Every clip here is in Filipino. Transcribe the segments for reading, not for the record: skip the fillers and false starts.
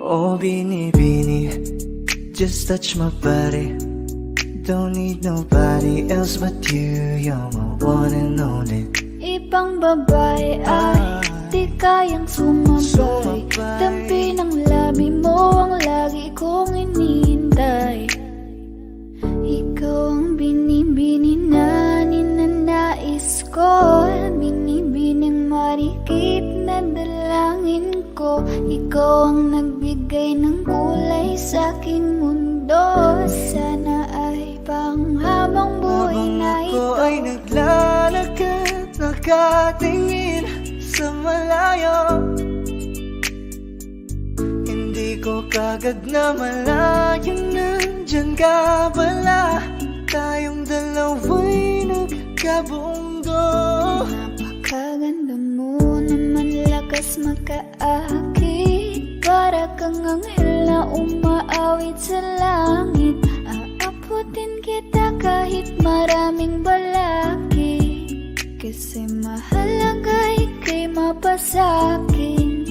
Oh, Bini, just touch my body. Don't need nobody else but you. You're my one and only. Ibang babae ay di kayang sumabay. Dampi ng labi mo ang lagi kong inihintay. Ikaw ang binibini na ninanais ko. Binibining marikit na dalangin ko. Ikaw ang nagbigay ng kulay sa aking mundo. Sana ay panghabang buhay na ito. Habang ako ay naglalakad, nakatingin sa malayo, hindi ko kagad na malayan nandyan ka pala. Tayong dalawa'y nagkabunggo. Napakaganda mo naman, lakas makaakit. Para kang anghel na umaawit sa langit. Aabutin kita kahit maraming balakid. Kasi mahalaga ika'y mapasakin.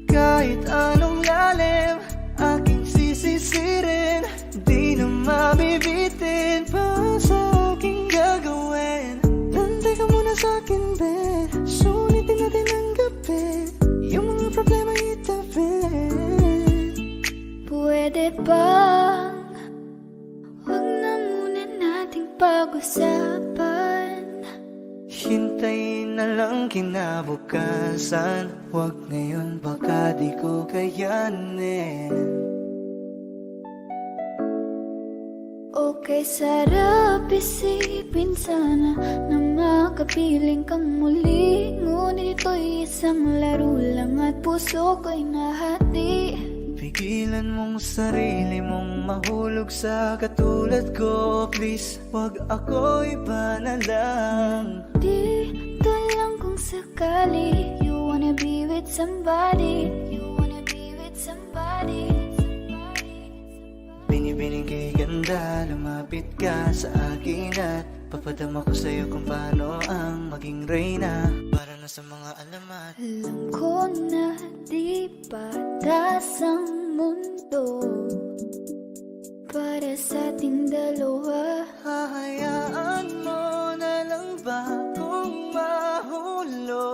Kahit anong lalim, aking sisisirin. Di na mabibitin pa sa aking gagawin. Nantay ka muna sa akin, babe. Sulitin natin ang gabi. Yung mga problema itabi. Pwede bang huwag na muna nating pag-usapan? Hintayin na lang kinabukasan. Huwag ngayon, baka di ko kayanin. Okay, sarap isipin sana na makapiling kang muli. Ngunit ito'y isang laro lang at puso ko'y nahati. Pigilan mong sarili mong mahulog sa katulad ko. Please, wag ako, iba na lang. Dito lang kung sakali you wanna be with somebody. You wanna be with somebody. Binibining kay ganda, lumapit ka sa akin at papadama ko sa'yo kung paano ang maging reyna. Para na sa mga alamat. Alam ko na di patas ang mundo para sa ating dalawa. Hahayaan mo na lang ba kung mahulog?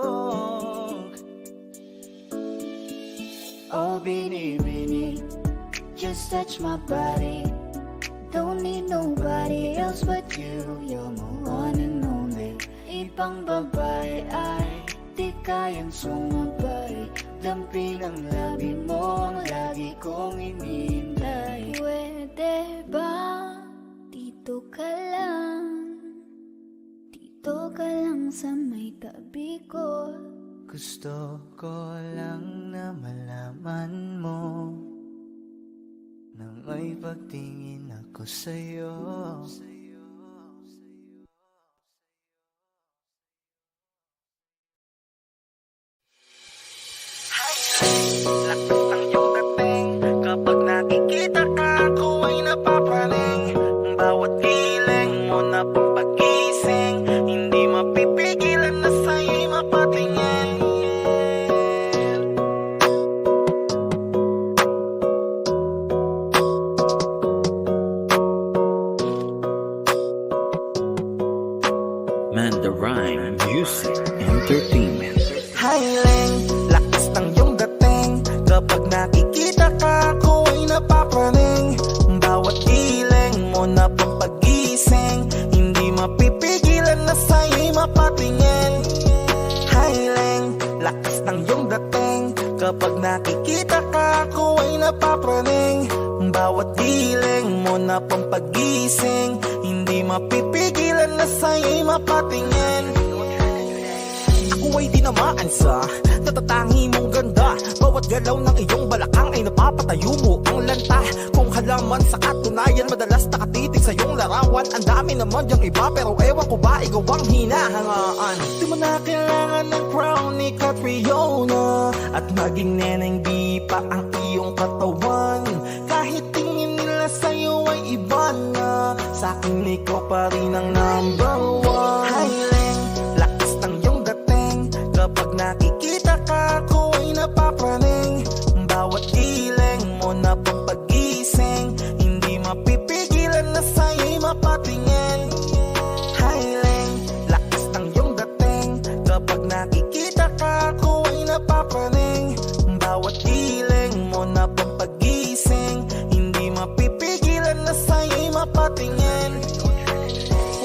Oh, Bini, just touch my body. Don't need nobody else but you. You're my one and only. Ibang babae ay di kayang sumabay. Dampi ng labi mo ang lagi kong inihintay. Pwede ba dito ka lang? Dito ka lang sa may tabi ko. Gusto ko lang na malaman mo na may pagtingin ako sa'yo. Lakas ng iyong dating. Kapag nakikita ka, ako ay napapraning. Bawat giling mo na pang pagising, hindi mapipigilan na sa'yo'y mapatingin. Mandarine Music Entertainment. Highling, lakas ng iyong dating. Kapag nakikita ka, ako ay napapraning. Bawat giling mo na pang pagising, hindi mapipigilan na sa'yo'y mapatingin. Highling, lakas ng iyong dating. Kapag nakikita ka, ako ay napapraning. Bawat giling mo na pang pagising, hindi mapipigilan na sa'yo'y mapatingin. Ako ay tinamaan sa natatangi mong ganda. Bawat galaw ng iyong balakang ay napapatayo mo ang lanta. Kung halaman sa katunayan, madalas nakatitig sa iyong larawan. Ang dami naman yung iba, pero ewan ko ba ikaw ang hinahangaan. Di mo na kailangan ng crown ni Catriona, at maging neneng di pa ang iyong katawan. Kahit tingin nila sa'yo ay iba na, sa'kin ikaw pa rin ang number one. Highling, lakas ng iyong dating. Kapag nakikita ka, ako ay napapraning. Bawat nakikita ka ako ay napapraning. Bawat iling mo na pampagising, hindi mapipigilan na sa'yo'y mapatingin.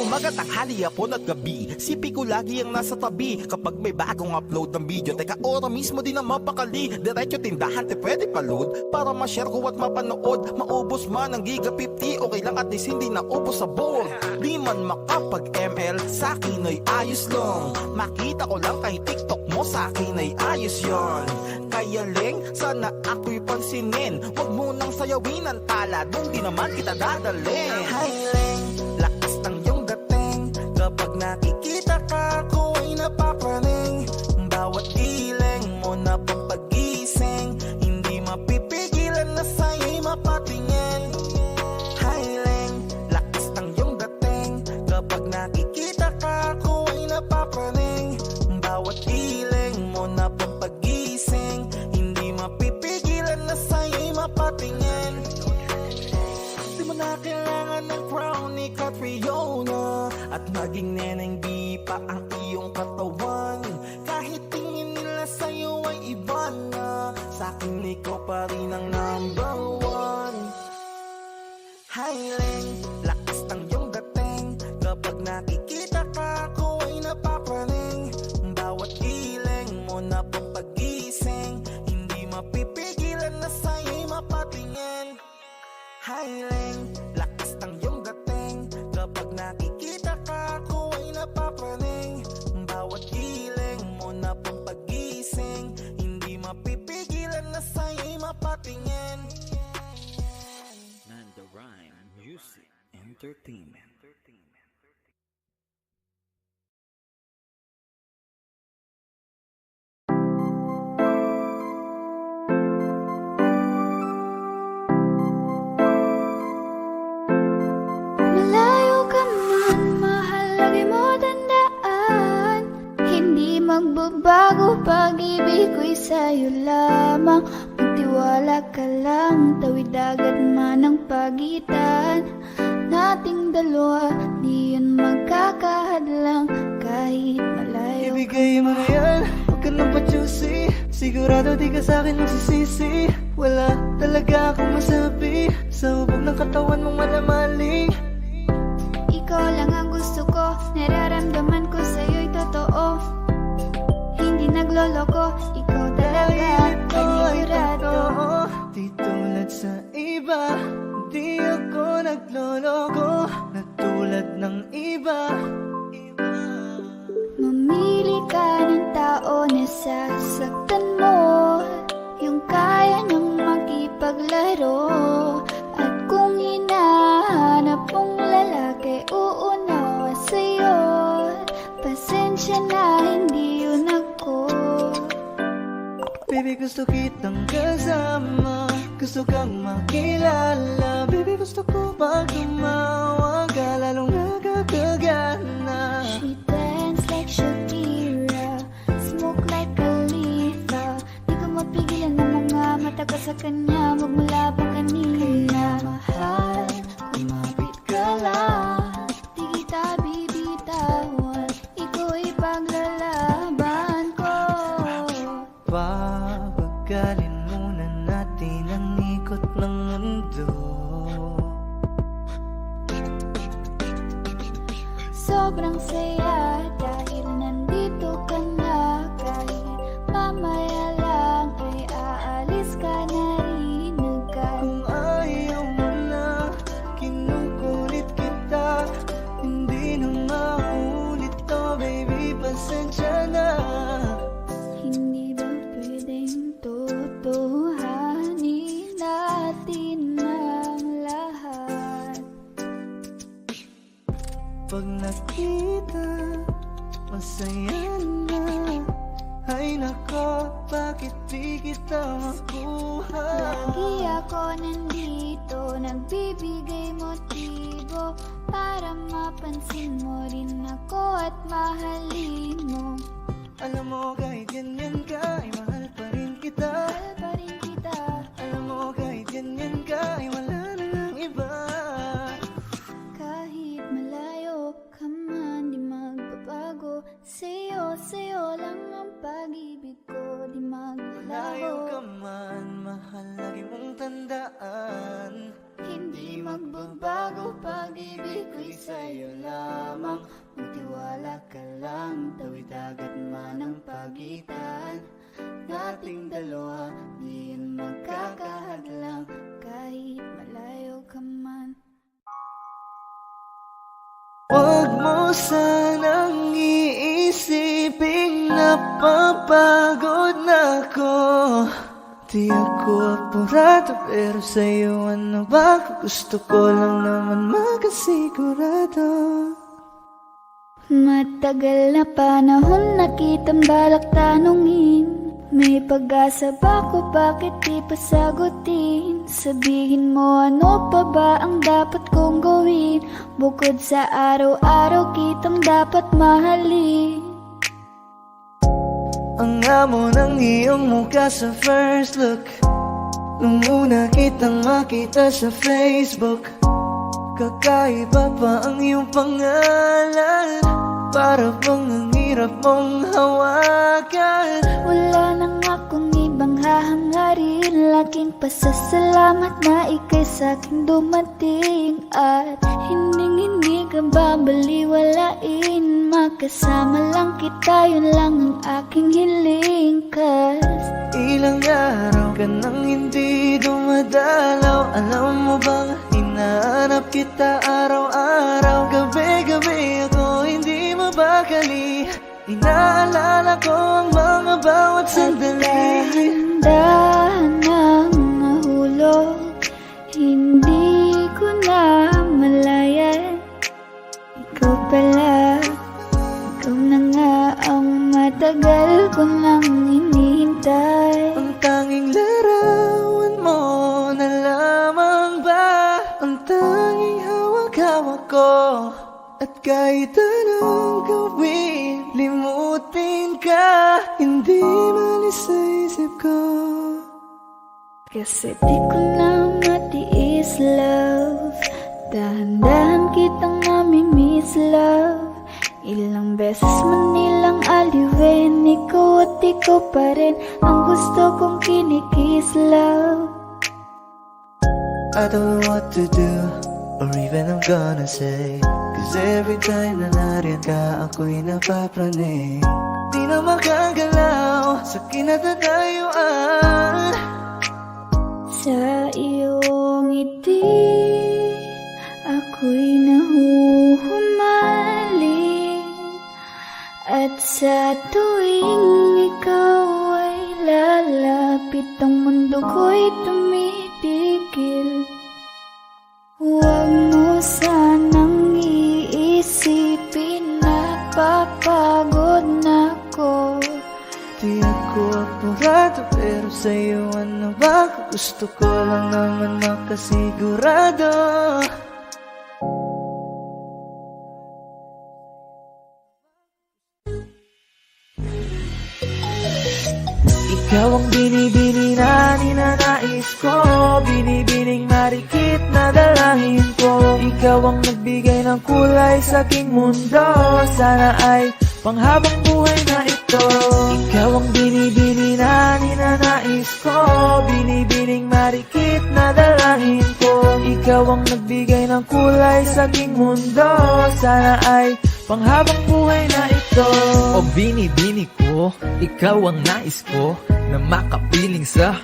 Umaga, tanghali, hapon at gabi, sipi ko lagi ang nasa tabi. Kapag may bagong upload ng video, teka ora mismo din ang mapakali. Diretso tindahan, te pwede pa-load para ma-share ko at mapanood. Maubos man ang giga 50, okay lang at least hindi na ubos sa board. Di man makapag-ML, sa'kin ay ayos lang. Makita ko lang kay TikTok mo, sa'kin ay ayos yon. Kaya Leng, sana ako'y pansinin. Huwag mo nang sayawin ang tala, doon di naman kita dadalhin. Hi Leng, lakas ng iyong dating. Kapag nakikita ka ako ay napapraning. Bawat iling mo na pampagising, hindi mapipigilan na sa'yo'y mapatingin. Hi Leng, lakas ng iyong dating. Kapag nakikita ka ako ay napapraning. Bawat iling mo na pampagising, hindi mapipigilan na sa'yo'y mapatingin. Di mo na kailangan ng crown ni Catriona, at maging neneng di pa ang iyong katawan. Kahit tingin nila sa'yo ay iba na, sa'kin ikaw pa rin ang number one. Hi Leng, lakas ng iyong dating. Kapag nakikita ka ako ay napapraning. Bawat iling mo na pampagising, hindi mapipigilan na sa'yo'y mapatingin. Hi Leng, lakas ng iyong dating. Kapag nakikita ka ako ay napapraning. Bawat iling mo na pampagising, hindi mapipigilan na sa'yo'y mapatingin. Manda Rhyme Music Entertainment. Malayo ka man, mahal, lagi mo tandaan. Hindi magbabago, pag-ibig ko'y sa'yo lamang. Magtiwala ka lang, tawid dagat man ang pagitan nating dalawa, di yun magkakahadlang kahit malayo. Ibigay mo na yan, huwag ka nang pa-juicy. Sigurado di ka sa'kin magsisisi. Wala talaga akong masabi sa hubog ng katawan mong malamaling. Ikaw lang ang gusto ko, nararamdaman ko sa'yo'y totoo. Hindi nagloloko, ikaw talaga, panigurado. Di tulad sa iba, di ako nagloloko. Na tulad ng iba. Mamili ka ng tao na sasaktan mo, yung kaya niyang makipaglaro. At kung hinahanap mong lalaki, uunawa sa'yo. Pasensya na, hindi yun ako. Baby, gusto kitang kasama, gusto kang makilala. Baby, gusto ko pag tumawa ka, lalong nakakagana. She dance like Shakira, smoke like Khalifa. Di ko mapigilan ng mga mata ko sa kanya, magmula pa kanina. Mahal, kumapit ka lang, di kita bibitawan, iko'y paglalaban ko. Papagalin muna natin ang ikot ng mundo. Sobrang saya dahil nandito ka na. Kahit mamaya lang ay aalis ka na rin agad. Kung ayaw mo na, kinukulit kita. Hindi na maulit to, baby, pasensya na. Hindi ba pwedeng totohanin natin ang lahat? Pag nakita, masaya na. Ay nako, bakit di kita makuha? Lagi ako nandito, nagbibigay motibo para mapansin mo rin ako at mahalin mo. Alam mo kahit ganyan ka, ay mahal pa rin kita. Mahal pa rin kita. Alam mo kahit ganyan ka, ay wala na lang iba. Kahit malayo ka man, di magbabago. Sa'yo lang ang Tandaan, nating dalawa, di yan magkakahadlang. Kahit malayo ka man. Huwag mo sanang iisiping napapagod na ako. Di ako apurado, pero sa'yo ano ba? Gusto ko lang naman makasigurado. Matagal na panahon na kitang balak tanungin. May pag-asa ba ko, bakit di pa sagutin? Sabihin mo ano pa ba ang dapat kong gawin? Bukod sa araw-araw kitang dapat mahalin. Ang amo ng iyong mukha sa first look, nung una kitang makita sa Facebook. Kakaiba pa ang iyong pangalan, para bang ang hirap mong hawakan. Wala nang akong ibang hahangarin, laking pasasalamat na ika'y sa'king dumating. At hindi ka babaliwalain, makasama lang kita, yun lang ang aking hiling. Cause Ilang araw ka nang hindi dumadalaw. Alam mo bang hinahanap kita araw-araw? Gabi-gabi ako hindi mabakali, inaalala ko ang mga bawat sandali. dahan ng nahulog, hindi ko na malayan. Ikaw pala, ikaw na nga ang matagal ko nang hinihintay. Ang tanging larawan mo na lamang ba ang tanging hawak-hawak ko? At kahit anong gawin, limutin ka, hindi malis sa isip ko. Kasi di ko na matiis, love. Dahan-dahan kitang namimiss, love. Ilang beses man nilang aliwin, ikaw at ikaw pa rin ang gusto kong kinikiss, love. I don't know what to do, or even I'm gonna say, cause every time na nariyan ka, ako'y napapraning. Di na makagalaw sa kinatatayuan. Sa iyong ngiti, ako'y nahuhumaling. At sa tuwing ikaw ay lalapit, ang mundo ko'y tumitigil. Huwag mo sanang iisipin na papagod na ako. Di ako apurado, pero sa'yo ano ba? Gusto ko lang naman makasigurado. Ikaw ang binibini na ninanais ko, binibining marikit na dalangin ko. Ikaw ang nagbigay ng kulay sa aking mundo, sana ay panghabang buhay na ito. Ikaw ang binibini na ninanais ko, binibining marikit na dalangin ko. Ikaw ang nagbigay ng kulay sa aking mundo, sana ay panghabang buhay na ito. O binibini ko, ikaw ang nais ko, na makapiling sa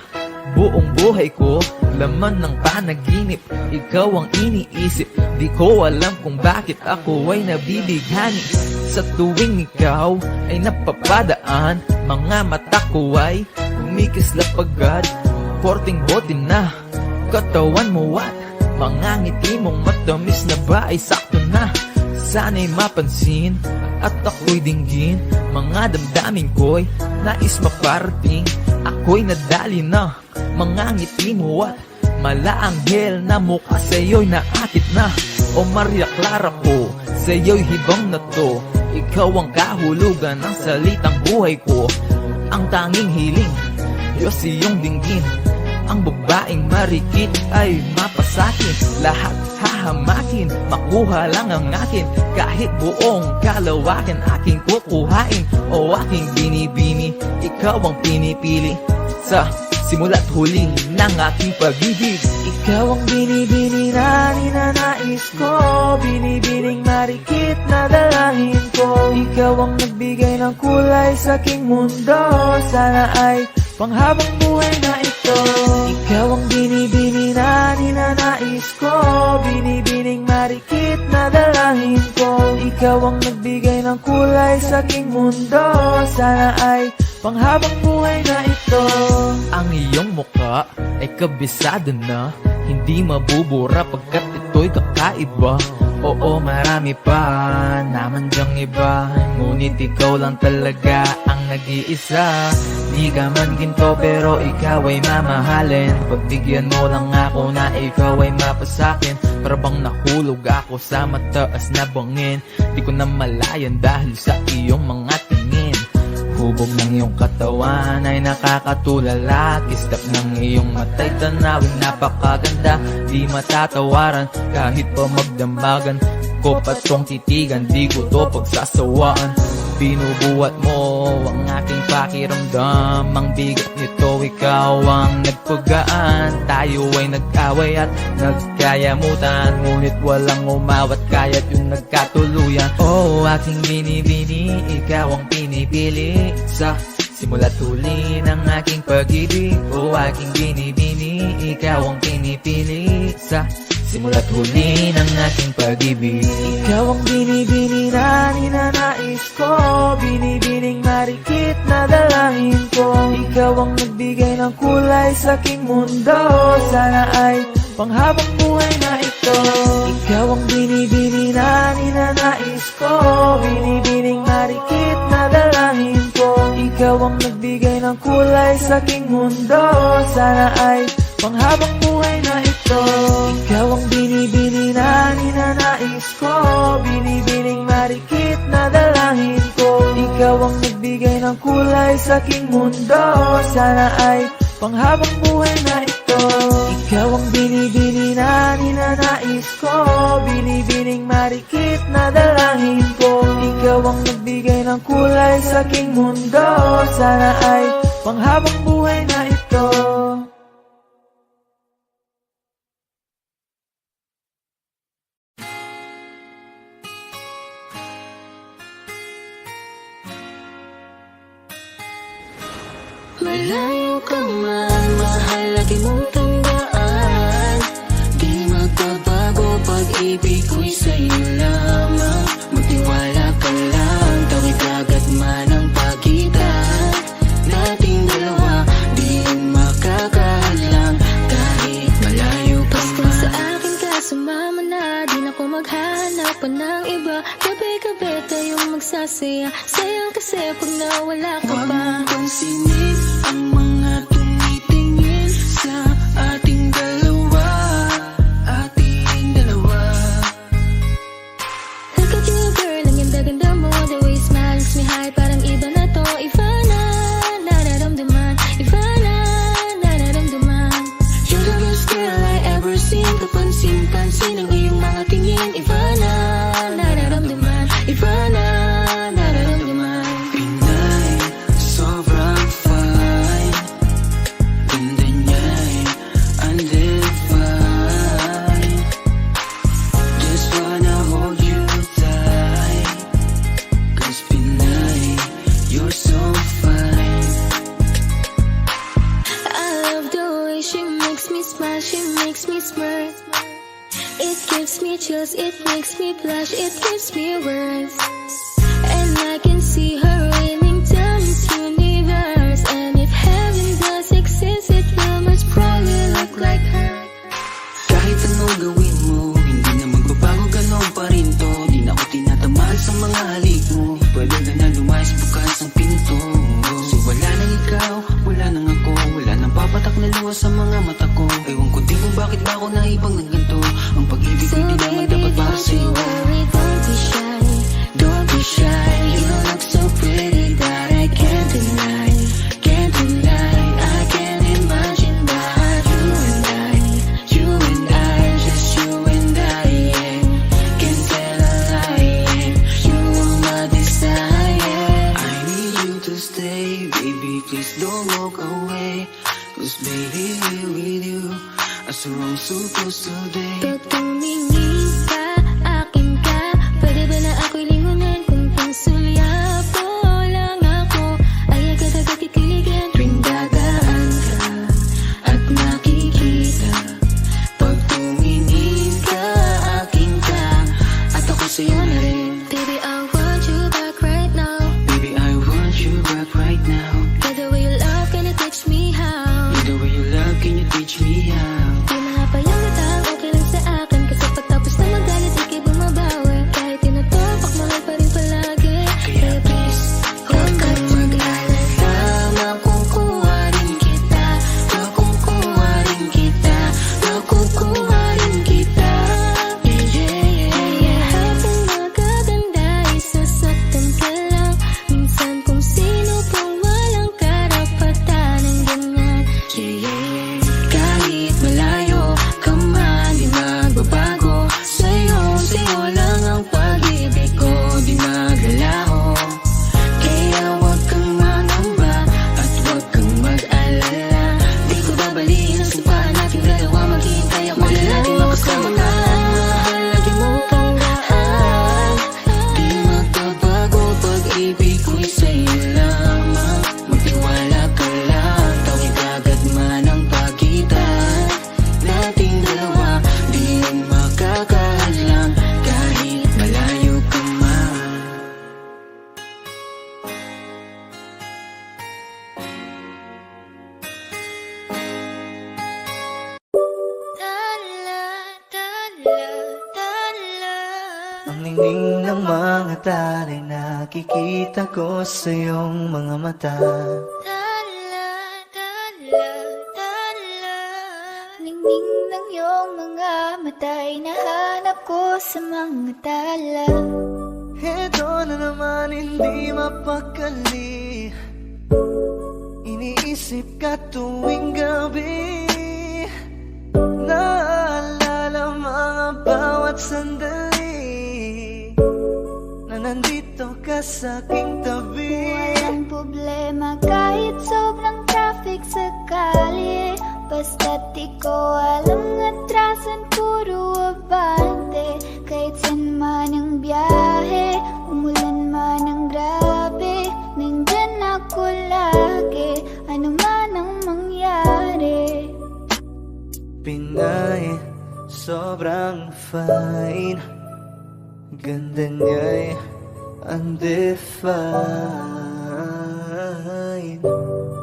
buong buhay ko. Laman ng panaginip, ikaw ang iniisip. Di ko alam kung bakit ako ay nabibighani. Sa tuwing ikaw ay napapadaan, mga mata ko ay kumikislap agad. Porting bote na katawan mo at mga ngiti mong matamis na ba ay sakto na. Sana'y mapansin at ako'y dinggin, mga damdamin ko'y nais maparating. Ako'y nadali na mga ngiti mo at malaanghel na mukha sa'yo'y naakit na. O Maria Clara ko, sa'yo'y hibang na to. Ikaw ang kahulugan ng salitang buhay ko. Ang tanging hiling, Diyos iyong dinggin. Ang babaeng marikit ay mapasakin. Lahat hahamakin, makuha lang ang akin. Kahit buong kalawakan aking kukuhain. O aking binibini, ikaw ang pinipili. Sa simula't huli ng aking pag-ibig. Ikaw ang binibini na ninanais ko, binibining marikit na dalangin ko. Ikaw ang nagbigay ng kulay sa aking mundo, sana ay panghabang buhay na ito. Ikaw ang binibini na ninanais ko, binibining marikit na dalangin ko. Ikaw ang nagbigay ng kulay sa aking mundo, sana ay panghabang buhay na ito. Ang iyong muka ay kabisado na, hindi mabubura pagkat ito'y kakaiba. Oo, marami pa naman dyang iba, ngunit ikaw lang talaga ang nag-iisa. Di ka man ginto pero ikaw ay mamahalin, pagbigyan mo lang ako na ikaw ay mapasakin. Para bang nahulog ako sa mataas na bangin, di ko na malayan dahil sa iyong mga tingin. Hubog ng iyong katawan ay nakakatulala, kislap ng iyong matay tanawing napakaganda. Di matatawaran kahit pa magdambagan ko pa tong titigan, di ko to pagsasawaan. Binubuhat mo ang aking pakiramdam, ang bigat nito ikaw ang nagpagaan. Tayo ay nag-away at nagkayamutan, ngunit walang umawat kaya't yung nagkatuluyan. Oh, aking binibini, ikaw ang pinipili sa simula't huli ng aking pag-ibig. Oh, aking binibini, ikaw ang pinipili sa simula't huli ng aking pag-ibig. Ikaw ang binibini na ninanais ko, binibining marikit na dalangin ko. Ikaw ang nagbigay ng kulay sa aking mundo, sana ay panghabang buhay na ito. Ikaw ang binibini na ninanais ko, binibining marikit na dalangin ko. Ikaw ang nagbigay ng kulay sa aking mundo, sana ay panghabang buhay na ito. Ikaw ang binibini na ninanais ko, binibining marikit na dalangin ko. Ikaw ang nagbigay ng kulay sa aking mundo, sana ay panghabang buhay na ito. Ikaw ang binibini na ninanais ko, binibining marikit na dalangin ko. Ikaw ang nagbigay ng kulay sa aking mundo, sana ay panghabang buhay na ito. Malayo ka man, mahal lagi mong tandaan. Di magbabago, pag-ibig ko'y sa'yo lamang. Magtiwala ka lang, tawid agad man ang pagitan nating dalawa, di makakahadlang kahit malayo ka man. Kung sa akin ka sumama na, di na ko maghanap pa ng iba. Gabi-gabi tayong magsasaya, sayang kasi pag nawala ka Huwag pa. mong pansinin ang mga tumitingin sa ating dalawa, ating dalawa. Look at you girl, ang ganda-ganda mo. The way you smile makes me high, parang iba na to. Iba na, nararamdaman. Iba na, nararamdaman. You're the best girl I ever seen. Kapansin-pansin ang iyong mga tingin. Iba na, Nararamdaman. iba na, nararamdaman. Pinay, sobrang fine. Ganda niya'y undefined. Just wanna hold you tight. 'Cause Pinay, you're so fine. I love the way she makes me smile, she makes me smirk. It gives me chills, it makes me blush, it gives me words. And I can see her raining down this universe. And if heaven does exist, it will most probably look like her. Kahit anong gawin mo, hindi na magbabago, ganon pa rin to. Di na ako tinatamaan sa mga halik mo. Pwede ka na lumayas, bukas ang pinto. So wala nang ikaw, wala nang ako, wala nang papatak na luha sa mga mata ko. Ewan ko din kung bakit ba ako naibang ng ganito. Ang pag-ibig So ko di naman baby, dapat para don't you sa'yo. worry, don't be shy. Don't be shy, you look so pretty that I can't deny. Can't deny, I can't imagine that you and I, just you and I, yeah. Can't tell a lie, yeah. You are my desire. I need you to stay, baby, please don't walk away. 'Cause baby, with you I swear I'm supposed to be. Pag tumingin ka, akin ka. Pwede ba na ako'y lingunin kung pangsulyapo lang ako ay agad-agad titiligan tuwing dadaan ka at nakikita. Pag tumingin ka, akin ka, at ako sa'yo na rin. Baby, I want you back right now. Baby, I want you back right now. By the way you love, can you teach me how? The way you love, can you teach me how? Di mga payang okay lang sa akin. Kasi pagtapos na magalit, ikay bumabawi. Kahit tinutupak, mahal pa rin palagi. Kaya please, Huwag kang mag-alala, makukuha rin kita. Makukuha rin kita. Makukuha rin kita. Yeah, yeah, yeah. habang magaganda, isasaktan ka lang. Minsan kung sino pang walang karapatan ng ganyan. Yeah, yeah, yeah. Kahit malayo ka man, di magbabago. Sa'yo lang ang pag-ibig ko, di magalaho. Kaya huwag kang mangamba at huwag kang mag-alala. Di ko babaliin ang sumpaan natin dalawa. Maghihintay ako na natin makasama ka. Mahal, lagi mong tandaan. Di magbabago pag-ibig ko'y sa'yo lamang. Magtiwala ka lang, tawid agad man ang pagitan nating dalawa. Di yan makakahadlang kahit malayo ka man. Tala, tala, tala. Ang ningning ng mga taray nakikita ko sa iyong mga mata. Tala, tala, tala. Ningning ng iyong mga mata'y nahanap ko sa mga tala. Heto na naman hindi mapakali. Iniisip ka tuwing gabi. Naalala mga bawat sandali na nandito ka sa aking tabi. Walang problema kahit sobrang traffic sa kalye. Basta't di ko alam atrasan, puro abante. Kahit san man ang biyahe, umulan man ang grabe, nandyan ako lagi, ano man ang mangyari. Pinay, sobrang fine. Ganda niya'y undefined.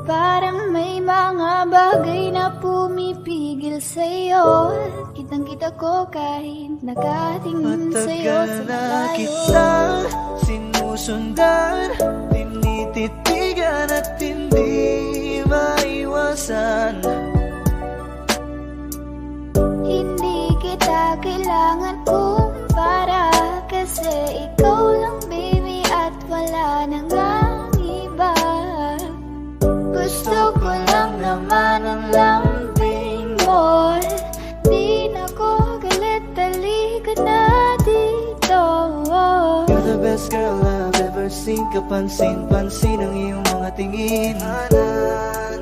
Parang may mga bagay na pumipigil sa'yo. Kitang-kita ko kahit nakatingin sa'yo sa Matagal na malayo. kitang sinusundan, tinititigan at hindi maiwasan. Hindi kita kailangan kumpara, kasi ikaw lang baby at wala nang ang iba. Gusto ko lang naman ang lambing mo. Di na ko galit, halika na dito. You're the best girl I've ever seen. Kapansin-pansin ang iyong mga tingin.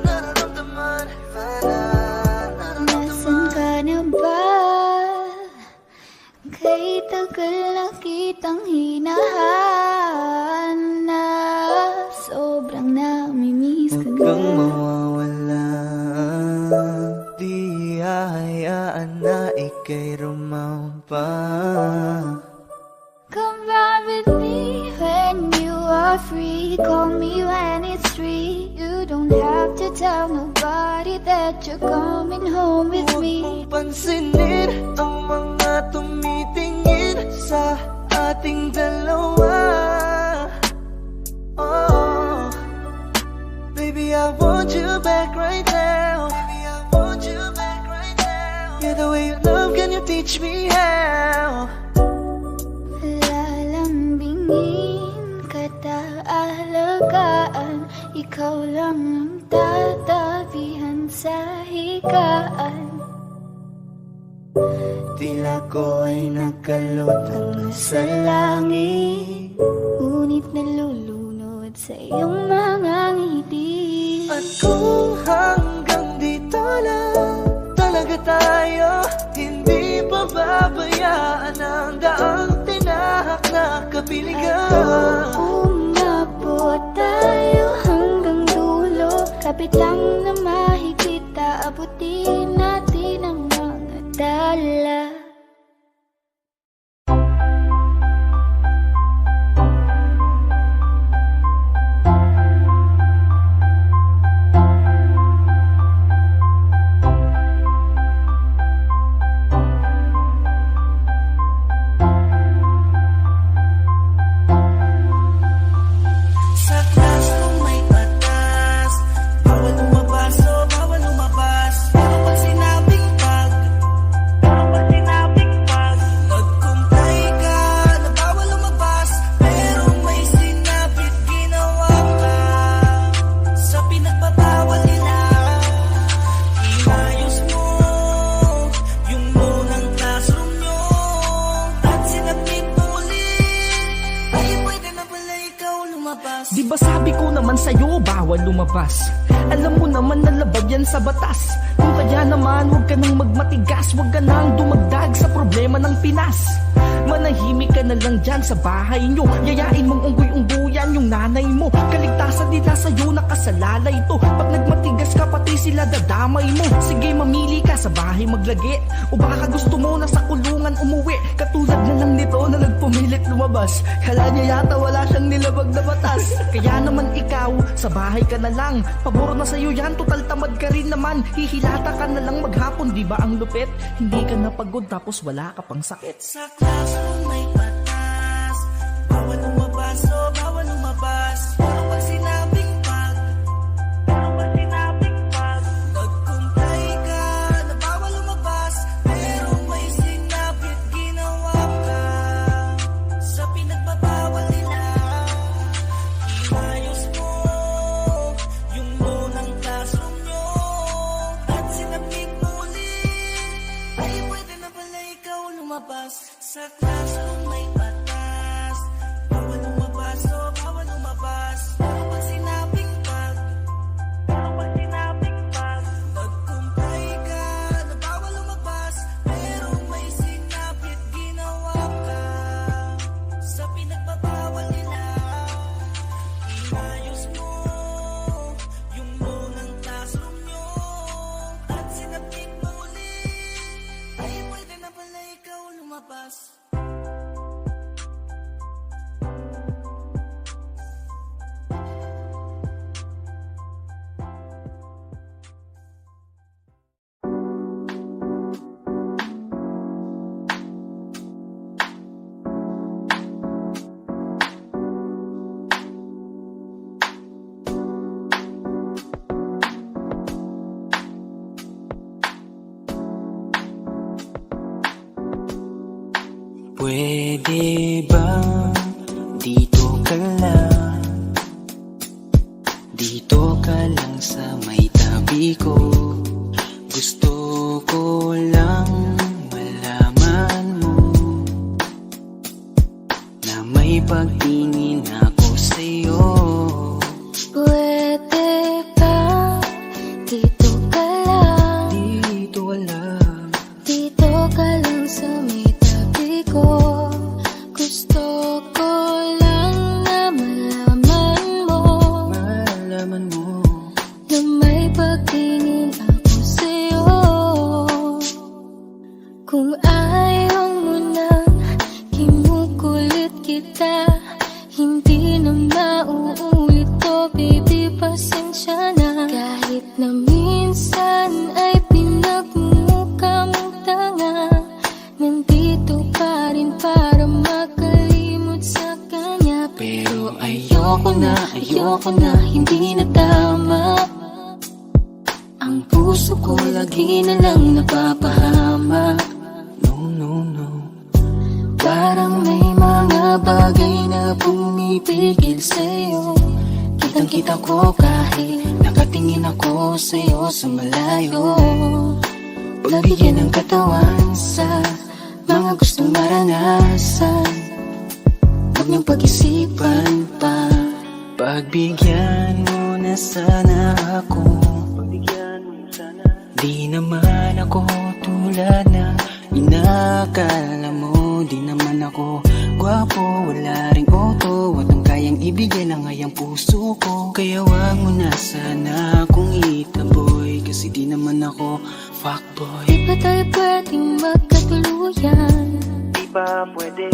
Nararamdaman, Nasaan ka na ba? Kay tagal na kitang hinahanap. Sobrang namimiss ka huwag na. kang mawawala. Di hahayaan na ika'y rumampa. Come ride with me when you are free. Call me when it's free. You don't have to tell nobody that you're coming home with Huwag me. mong pansinin ang mga tumitingin sa ating dalawa. Oh, baby, I want you back right now. Baby, I want you back right now. Yeah, the way you love, can you teach me how? Lalambingin kita, alagaan. Ikaw lang ang tatabihan sa higaan. Tila ko ay nakalutang sa langit, Ngunit nalulunod sa iyong mga ngiti. at kung hanggang di pababayaan ang daang tinahak na kapiligan. Umabot tayo hanggang dulo, kapit lang na mahigit, aabutin natin ang mga dala. Sa classroom may batas, bawal lumabas o bawal lumabas. Pero pag sinabing pag nag-comply ka na bawal lumabas, pero may sinabit ginawa ka. Sa pinagbabawal nila, inayos mo yung munang classroom nyo. At sinabit mo ulit, ay pwede na pala ikaw lumabas. Di ba sabi ko naman sa'yo, bawal lumabas? Alam mo naman na labag yan sa batas. Kung kaya naman, huwag ka nang magmatigas. Huwag ka nang dumagdag sa problema ng Pinas. Manahimik ka na lang dyan sa bahay nyo. Yayain mong unggoy-ungguyan yung nanay mo. Kaligtasan nila sa'yo, nakasalalay to. Pag nagmatigas ka, pati sila dadamay mo. Sige, mamili ka sa bahay maglagi, o baka gusto mo na sa kulungan umuwi. Katulad na lang nito na nagpumilit lumabas. Kala niya yata wala siyang nilabag na batas. Kaya naman ikaw, sa bahay ka na lang. Pabor na sa'yo yan, total tamad ka rin naman. Hihilata ka na lang maghapon, di ba ang lupit? Hindi ka napagod tapos wala ka pang sakit. Sa classroom may batas, bawal lumabas o bawal lumabas. Pero pag sinabing pag nag-comply ka na bawal lumabas, pero may sinabit ginawa ka. Sa pinagbabawal nila, inayos mo yung munang classroom nyo. At sinabit mo ulit, ay pwede na pala ikaw lumabas. Sa classroom may batas, bawal lumabas o bawal lumabas. Pero pag sinabing pag nag-comply ka na bawal lumabas, pero may sinabit ginawa ka. Sa pinagbabawal nila, inayos mo yung munang classroom nyo. At sinabit mo ulit, ay pwede na pala ikaw lumabas. Pwede ba dito ka lang? Dito ka lang sa may tabi ko. Gusto ko lang malaman mo na may pagtingin ako sa'yo. Pwede ba dito ka lang? Dito lang, Dito ka lang sa may tabi ko. Gusto ko lang na malaman mo na may pagtingin ako sa'yo. Kung ayaw mo nang kinukulit kita, hindi na mauulit to, baby, pasensya na. Kahit na minsan ay pinagmumukha mong tanga, nandito pa rin para makalimot sa kanya. Pero ayoko na, hindi na tama. Ang puso ko lagi na lang napapahama. no. Parang may mga bagay na pumipigil sa'yo. Kitang-kita ko kahit nakatingin ako sa'yo sa malayo. Pagbigyan ng katawan sa mga gustong maranasan, huwag niyong pag-isipan pa. Pagbigyan mo na sana ako. Di naman ako tulad na Inakala mo di naman ako gwapo, wala ring auto, at ang kayang ibigay lang ay ang puso ko. Kaya wag mo na sana akong itaboy, kasi di naman ako fuckboy. Di ba tayo pwedeng magkatuluyan? Di ba pwede?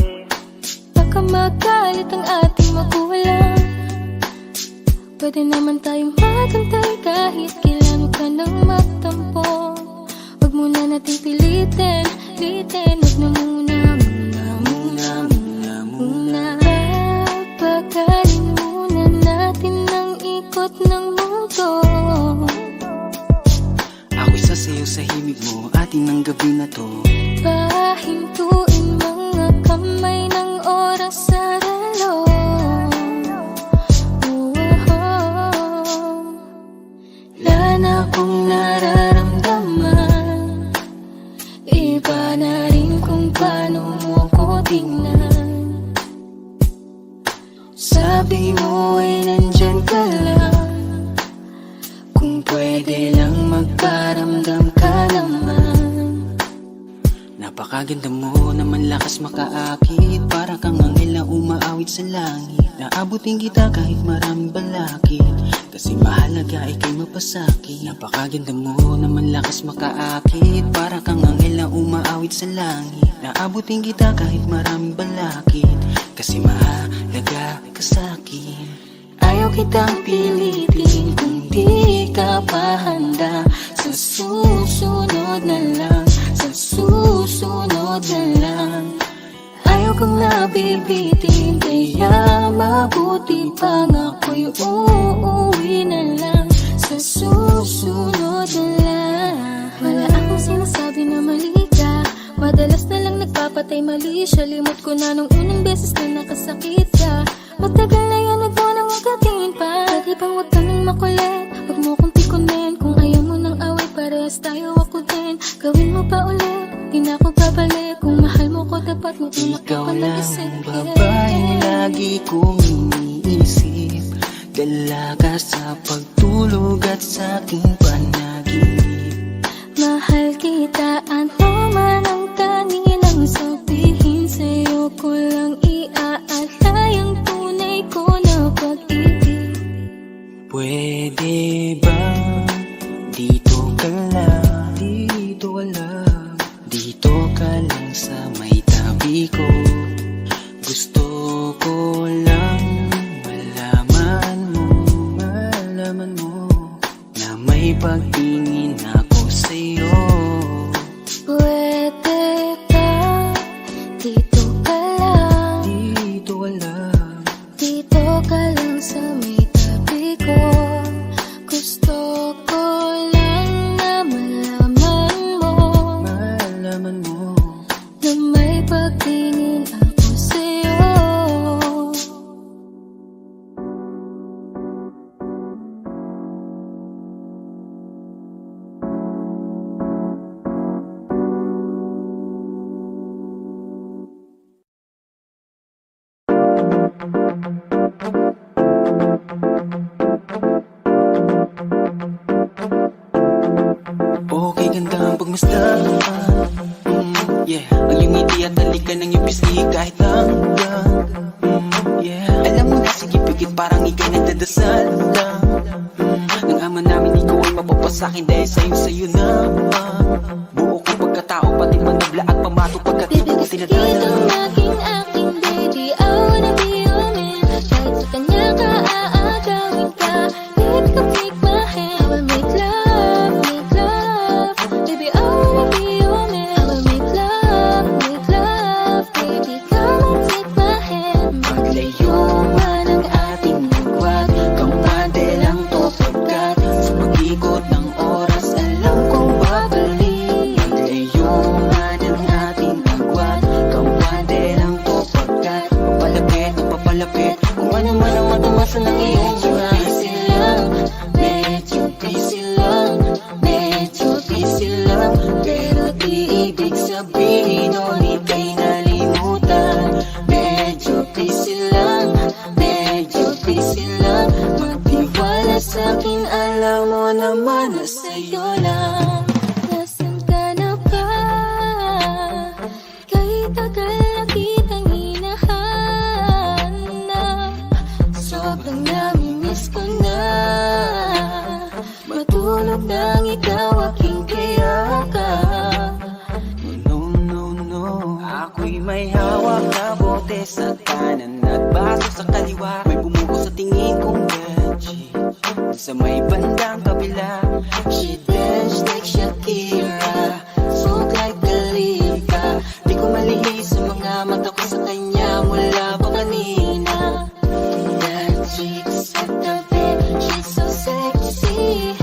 Baka magalit ang ating magulang. Pwede naman tayong magantay kahit kailan ka nang magtampo. Huwag muna natin pilitin, huwag na muna. Papagalin muna natin ang ikot ng mundo. Ako'y sasayaw sa himig mo, atin ang gabi na to. Pahintuin mga kamay ng oras sa relo. Wala na akong nararamdaman, Iba na rin kung paano mo ko tingnan. sabi mo ay nandyan ka lang. Kung pwede lang magparamdam ka naman. Napakaganda mo naman, lakas makaakit, para kang anghel na umaawit sa langit. Naabutin kita kahit maraming balakid, kasi mahalaga ika'y mapasakit. Napakaganda mo naman, lakas makaakit, para kang anghel na umaawit sa langit. Naabutin kita kahit maraming balakid, kasi mahalaga ka sa'kin. Ayaw kitang pilitin kung di ka pa handa. Sa susunod na lang, sa susunod na lang. Ayaw kong nabibitin, kaya mabuti pang ako'y uuwi na lang. Sa susunod na lang. Wala akong sinasabi na mali ka, madalas na lang nagpapatay mali siya. Limot ko na nung unang beses na nakasakit ka. Matagal na yan, wag mo nang magatingin pa. Pwede bang wag ka nang makulit, wag mo kong pikunin. Kung ayaw mo nang away, parehas tayo ako din. Gawin mo pa ulit, di na ako babalik. Kung mahal mo ko, dapat mo unak Ikaw ako lang nag-isip. babaeng lagi kong iniisip, dalaga sa pagtulog at sa aking panaginip. Mahal kita, ano man ang kanilang sabihin. Sa'yo ko lang iaalay ang tunay ko na pag-ibig. Pwede ba dito ka lang, dito ka lang sa may tabi ko. Gusto ko lang malaman mo na may pagtingin ako sa'yo. Pwede ba dito ka lang, dito ka lang sa may tabi ko. Gusto ko lang na malaman mo na may pagtingin ako sa'yo. Okay, ganda ang pagmasdan. Yeah, ang iyong ngiti at halika ng iyong pisngi kahit hanggang yeah, alam mo na, sige pigit parang ika'y nagdadasal lang. Nang ama namin ikaw ay mapapasakin, dahil sa'yo buo kong pagkatao, pati manabla at pamato pagkatito ko tinadala. Itong naging aking baby, I wanna be your man. Kahit sa kanya ka aagawin ka, let ka take my hand. I will make love, baby, I wanna be your man. I will make love, baby, come and take my hand. Maglayo man ang ating nagwag, kampante lang to pagkat sa pag-ikot ng oras alam kong babalik. Maglayo man ang ating nagwag, kampante lang to pagkat papalapit kung ano man ang matumasan ng iyong mga. Medyo busy lang, pero di ibig sabihin o ika'y nalimutan. Medyo busy lang, magtiwala sa'kin, alam mo naman na sa'yo lang. Nasaan ka na ba? Hulog ng ikaw aking kayakap. No, no, no, ako'y may hawak na bote sa kanan at baso sa kaliwa. May bumuko sa tingin kong gadget sa may bandang kabila. She dance like Shakira, smoke like Kalika. Di ko malihis sa mga mata ko sa kanya mula pa kanina. That chick sa tabi, she's so sexy,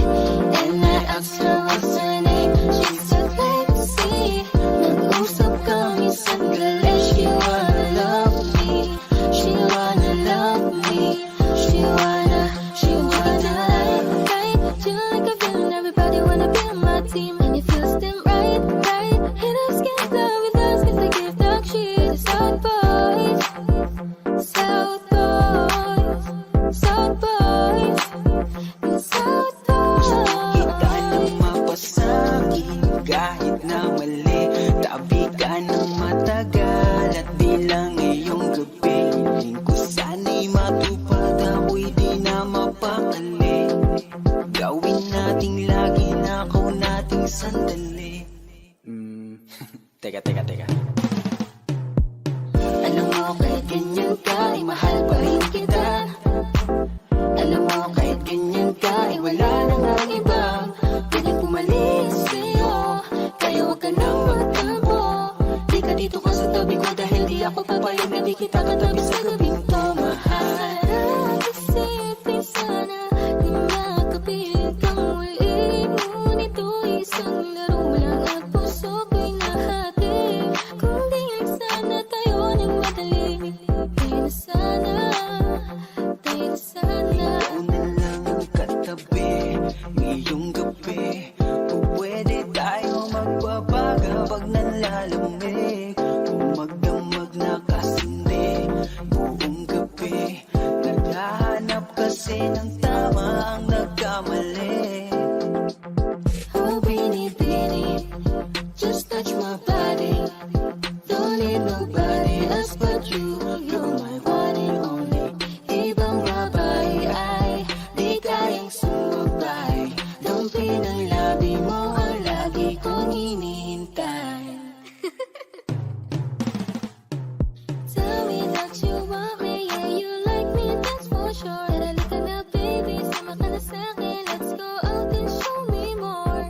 and I asked her what's her name. She said let's see. Nag-usap kami sandali. She wanna love me, she wanna love me, she wanna right. Feel like a villain, everybody wanna be on my team, and it feels them right, right. Haters can't love with us 'cause they give dog shit to South Boys, South Boys, South Boys, South Boys. Kita na mapasakin kahit na mali, tabi ka ng matagal at bilang ngayong gabi. Hiling ko sana'y matupad, ako'y di na mapakali. Gawin nating lagi, nakaw nating sandali. Teka. Alam mo kahit ganyan ka, ay mahal pa rin kita. Alam mo kahit ganyan ka, ay wala na nga ibang piling pumalis sa'yo. Kaya huwag ka nang magtampo. Di ka dito ka sa tabi ko dahil di ako papayag na di kita katabi sa gabing to, mahal. Isipin sana di makapilit kang muli. Ngunit ito'y isang laro lang at puso ko'y nahati. Kung di lang sana tayo nagmadali, di na sana. Ikaw na lang ang katabi ngayong gabi. Kung pwede tayo magbabaga pag nalalamig, kung magdamag na kasindi buong gabi. Naghahanap kasi ng tama ang nagkamali. Oh, binibini, just touch my body. Don't need nobody else but you. You're my one and only. Ibang babae ay di kayang sumabay. Dampi ng labi mo ang lagi kong hinihintay. Tell me that you want me, yeah, you like me, that's for sure. Tara, lika na baby, sama ka na sa'kin. Let's go out and show me more.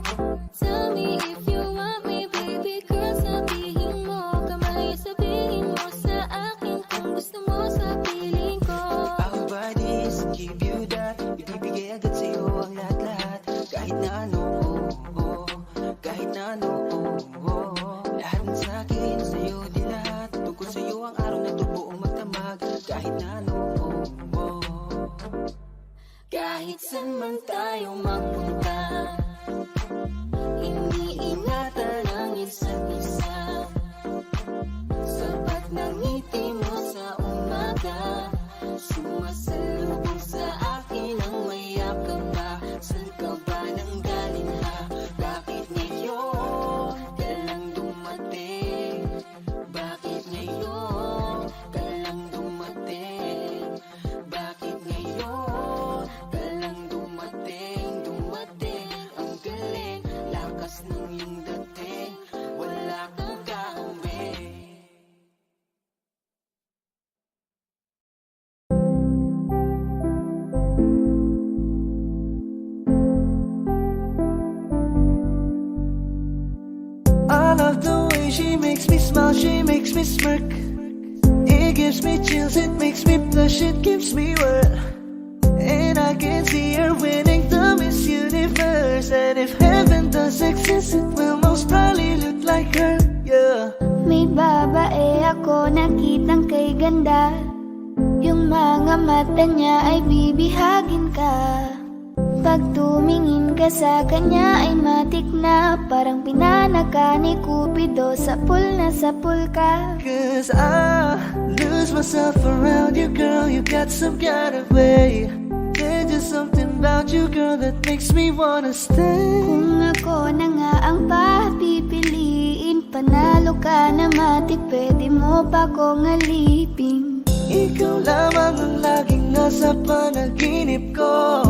Tell me if you want me, baby girl, sabihin mo. Kamay sabihin mo sa akin kung gusto mo sa piling ko. Our bodies give you that, ibibigay agad sa'yo ang lahat-lahat. Kahit na ano, kahit na ano, lahat ng sa'kin sa'yo din lahat. Tungkol sa'yo ang araw na tubuong magdamag. Kahit na ano, kahit saan man tayo magpunta, iniingatan ang isa't isa. Sapat ng ngiti mo sa umaga, sumasalubong sa akin ang mayakap pa. Saan ka ba nang galing ha? Bakit ngayon ka lang dumating? Bakit ngayon ka lang dumating? Bakit ngayon ka lang dumating? Ang galing, lakas ng iyong dating, wala kang kahambing. I love the way she makes me smile, she makes me smirk. It gives me chills, it makes me blush, it gives me wet. And I can see her winning the Miss Universe. And if heaven does exist, it will most probably look like her, yeah. May babae ako nakitang kay ganda. Yung mga mata niya ay bibihagin ka. Pag tumingin ka sa kanya ay matik na. Parang pinanaka ni Cupido, sapul na sapul ka. Cause I lose myself around you, girl. You got some kind of way. There's just something about you, girl, that makes me wanna stay. Kung ako na nga ang papipiliin, panalo ka na matik, pwede mo pa kong alipin. Ikaw lamang ang laging nasa panaginip ko.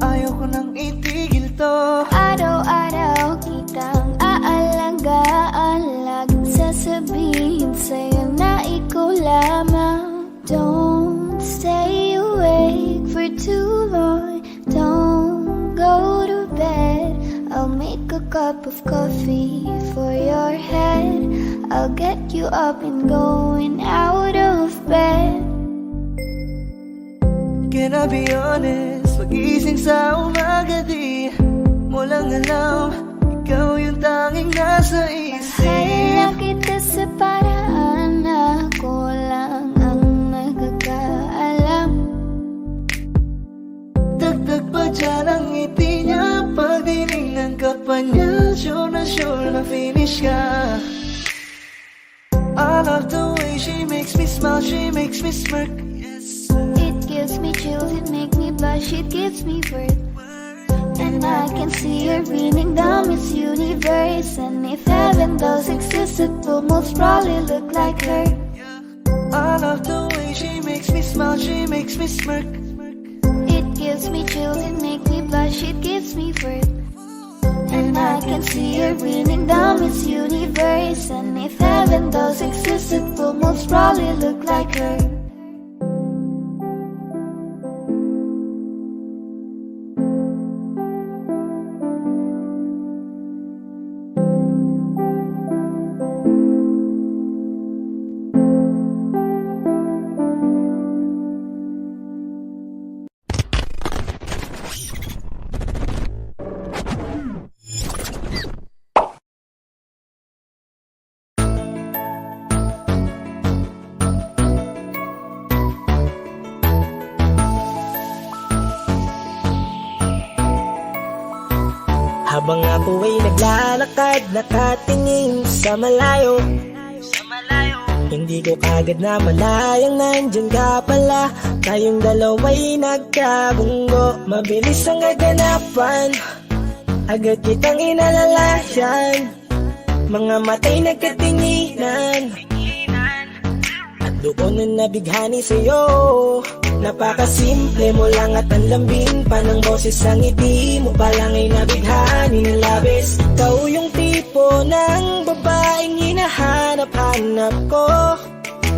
Ayoko ko nang itigil to. Araw-araw kitang aalagaan, laging sasabihin sa'yo na ikaw lamang. Don't stay awake for too long, don't go to bed. I'll make a cup of coffee for your head, I'll get you up and going out of bed. Can I be honest? Pag-ising sa umaga di mo lang alam, ikaw yung tanging nasa isip. Mahal kita sa paraan na ako lang ang magkakaalam. Dagdag pa dyan ang ngiti niya, pag dinignan ka pa niya, sure na finish ka. I love the way she makes me smile, she makes me smirk. It gives me chills, it makes me blush, it gives me birth. And I can see her reading down Miss Universe. And if heaven does exist, it will most probably look like her. I love the way she makes me smile, she makes me smirk. It gives me chills, it makes me blush, it gives me birth. And I can see her reading down Miss Universe. And if heaven does exist, it will most probably look like her. Habang ako ay naglalakad, nakatingin sa malayo, hindi ko kagad na malayang nandyan ka pala. Tayong dalawa'y nagkabunggo, mabilis ang aganapan, agad kitang inalalayan. Mga matay nagkatinginan, at doon na nabighani sa'yo. Napakasimple mo lang at ang lambing pa ng boses, ang ngiti mo pa lang ay nabighani ng labis. Ikaw yung tipo ng babaeng hinahanap-hanap ko.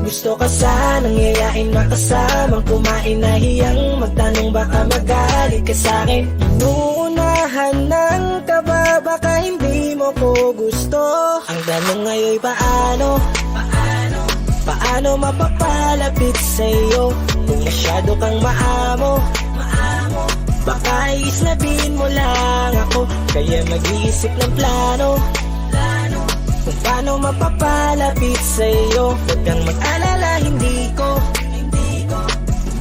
Gusto ka sanang yayain, makasamang kumain, nahiyang magtanong baka magalit ka sa'kin. Inuunahan ng kaba, baka hindi mo ko gusto. Ang tanong ngayon paano? Paano mapapalapit sa'yo kung masyado kang maamo? Baka islabin mo lang ako, kaya mag-iisip ng plano kung paano mapapalapit sa'yo. Huwag kang mag-alala, hindi ko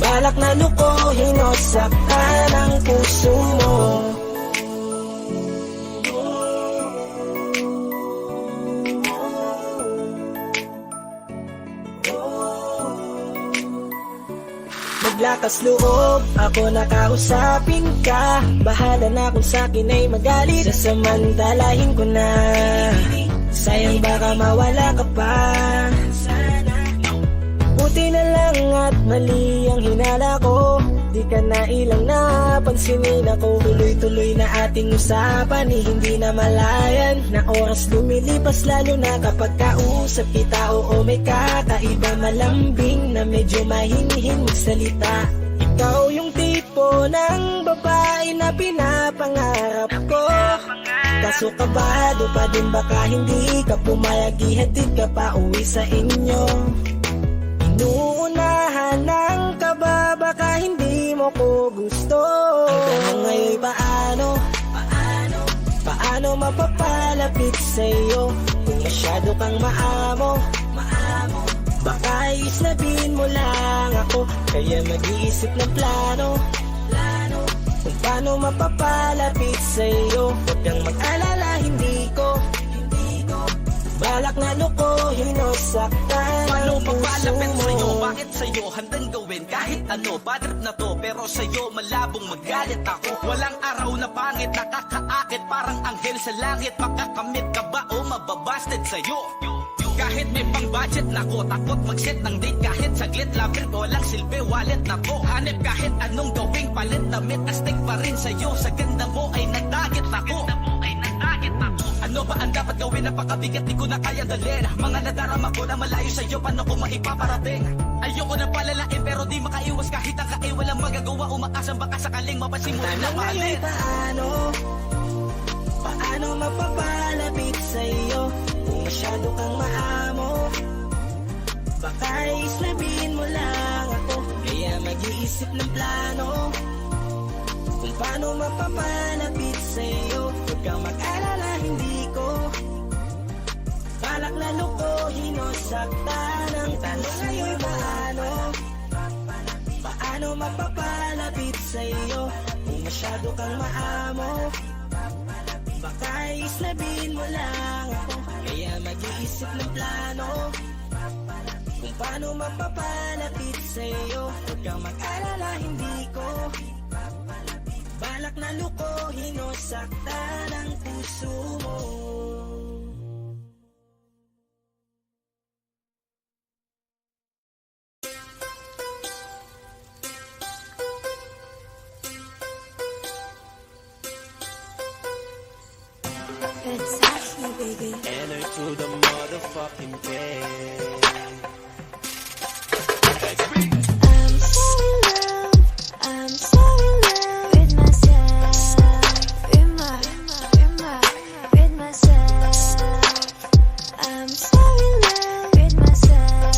balak na lukuhin o saktan ang puso mo. Maglakas loob, ako nakausapin ka. Bahala na kung sa'kin ay magalit, sasamantalahin ko na. Sayang baka mawala ka pa. Buti na lang at mali ang hinala ko, di ka na ilang napansinin ako. Tuloy-tuloy na ating usapan, hindi na malayan. Na oras lumilipas lalo na kapag kausap kita. Oo, may kakaiba, malambing na medyo mahinhin magsalita. Ikaw yung tipo ng babae na pinapangarap ko. Kaso kabado pa din, baka hindi ka pumayag, ihatid ka pa uwi sa inyo. Inuunahan ng kaba, baka hindi mo ko gusto. Ang tanong ngayon paano? Paano mapapalapit sa'yo kung masyado kang maamo? Baka islabin mo lang ako, kaya mag-iisip ng plano kung paano mapapalapit sa'yo. Huwag kang mag-alala, hindi ko balak na lukuhin o saktan ang puso mo. Sa'yo, bakit sa'yo handang gawin kahit ano? Bad trip na to, pero sa'yo malabong magalit ako. Walang araw na pangit, nakakaakit parang anghel sa langit. Makakamit ka ba o mababasted sa'yo? Kahit may pang budget na ko, takot mag-set ng date kahit saglit. Labir ko lang silbi, wallet na ko. Hanip kahit anong gawing palit, damit astig pa rin sa'yo. Sa ganda mo ay nagdagit ako. Ano ba ang dapat gawin? Napakabigat, di ko na kaya dalhin. Mga nadarama ko na malayo sa'yo, paano ko maipaparating? Ayoko na palalain pero di makaiwas kahit ang walang magagawa. Umaasang baka sakaling mapansin mo rin na mahalin. Paano mapapalapit sa'yo kung masyado kang maamo? Baka islabin mo lang ako, kaya mag-iisip ng plano kung paano mapapalapit sa'yo. Huwag kang mag-alala, hindi ko balak na lukuhin o saktan ang tanong ngayon. Paano mapapalapit sa'yo kung masyado kang maamo? Baka islabin mo lang ako, kaya mag-iisip ng plano kung paano mapapalapit sa'yo. Huwag kang mag-alala, hindi ko balak na lukuhin o saktan ang puso mo. It's actually, baby. Enter to the motherfucking game. I'm so in love. I'm so in love with myself. With myself. I'm so in love with myself.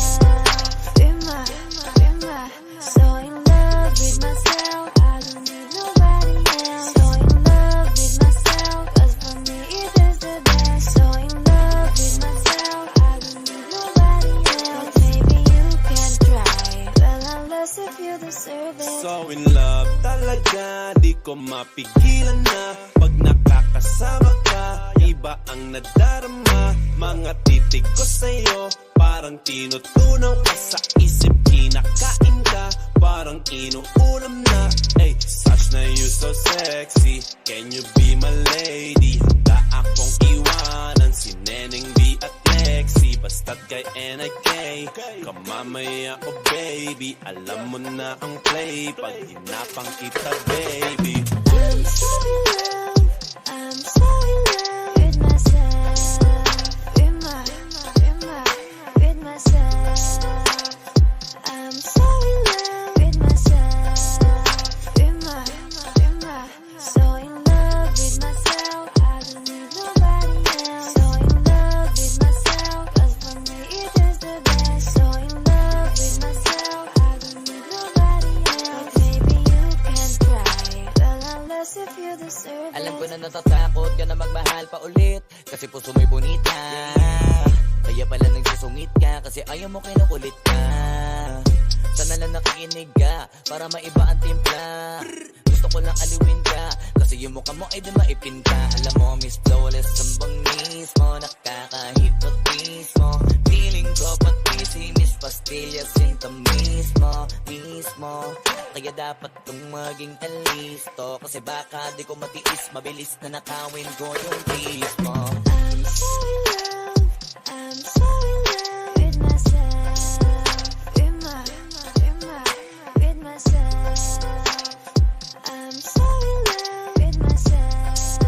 So in love with myself. I don't need nobody else. So in love with myself. 'Cause for me it is the best. So in love with myself. I don't need nobody else. Maybe you can try. Well, unless if you deserve it. So in love talaga, di ko mapigilan na. Pag nakakasama ka, iba ang nadarama. Mga titig ko sa'yo, parang tinutunaw ka sa isip. Kinakain ka, parang inuulam na. Ay, such na you so sexy. Can you be my lady? Handa akong iwanan si Neneng B at Lexi. Basta't kay NIK, kamamaya ko baby. Alam mo na ang play pag hinapang kita baby. I'm so in love. I'm so in love with myself. With myself. I'm so in love with myself. So in love with myself. I don't need nobody else. So in love with myself. 'Cause for me it is the best. So in love with myself. I don't need nobody else. Maybe you can try. Well, unless if you deserve it. Alam ko na natatakot ka na magmahal pa ulit, kasi puso mo'y bonita. Kaya pala nagsusungit ka, kasi ayaw mo kinukulit ka. Sana lang nakikinig ka, para maiba ang timpla. Gusto ko lang aliwin ka, kasi yung mukha mo ay di maipinta. Alam mo, Miss Flawless, ang bangis mo, nakaka-hypnotize mo. Feeling ko pati si Miss Pastillas, sinta mismo. Kaya dapat kong maging alisto, kasi baka di ko matiis, mabilis na nakawin ko yung kiss mo. I'm so in love. I'm so in love with myself. With myself. I'm so in love with myself. So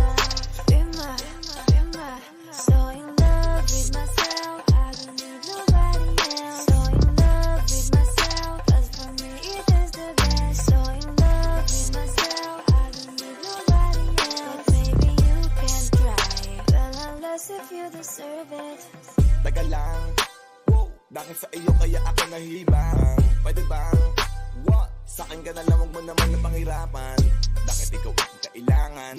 in love with myself. I don't need nobody else. So in love with myself. 'Cause for me it is the best. So in love with myself. I don't need nobody else. Maybe you can try. Well, unless if you deserve it. Taga lang, wow, dahil sa iyo kaya ako nahibang. Pwede bang, what? Sa akin ka na lang, huwag mo naman na panghirapan. Bakit ikaw ang kailangan?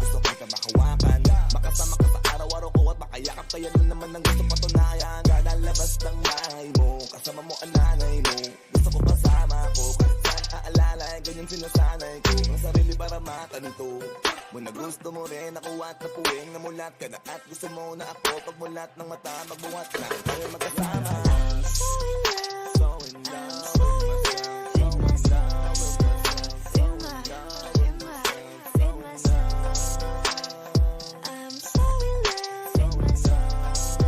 Gusto kita makawakan, makasama ka sa araw-araw ko at makayakap. Kaya nun naman ang gusto patunayan. Lalabas ng bahay mo, kasama mo ang nanay mo. Gusto ko kasama ko, kahit saan aalala, ganyan sinasanay ko. Ang sarili para matanto. Mo na gusto mo rin ako at napuwing namulat ka na. At gusto mo na ako pagmulat ng mata, magbuhat na tayo magkasama. So in love. So in love. I'm so in love with myself.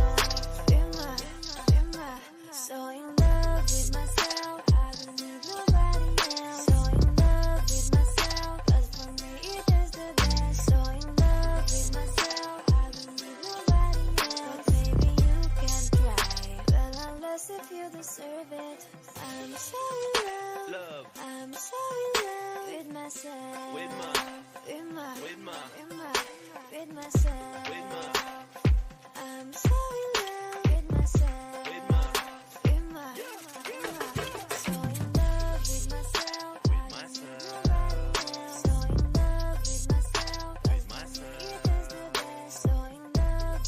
myself. I'm so in love with myself. So in love with myself. So in love with myself. It is the best. So in love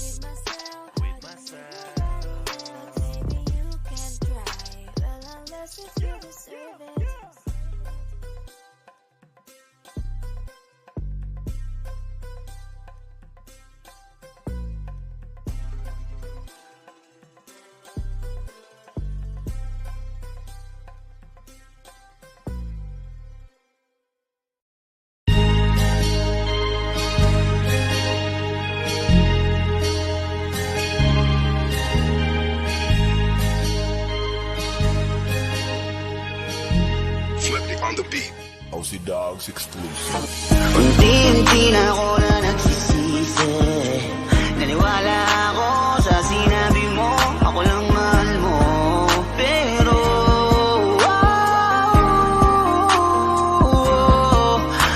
with myself. But maybe you can try. Well, unless if you deserve it. OC Dogs exclusive. Unti-unti na ako na nagsisisi. Naniwala ako sa sinabi mo, ako lang mahal mo. Pero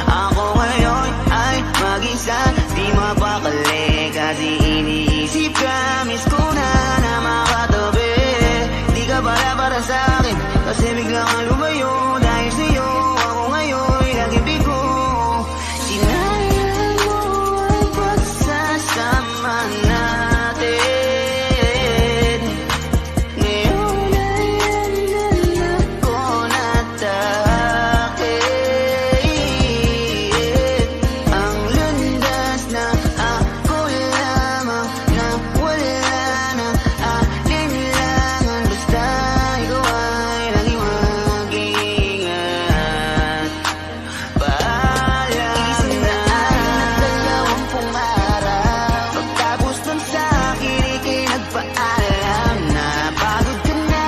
ako ngayon ay mag-isa, di mapakali. Kasi iniisip ka, miss ko na makatabi. Di ka para sa akin, kasi bigla kang lumayo. Dahil sa'yo ako ngayon lagi bigo. Sinayang mo ang pagsasama natin. Ngayon ay anak ko natakit. Ang landas na ako lamang na wala na alinlangan. Basta ikaw ay lagi mag-ingat. Paalam na 20 araw. Pagtapos nun sa akin, ika'y nagpaalam na pagod ka na,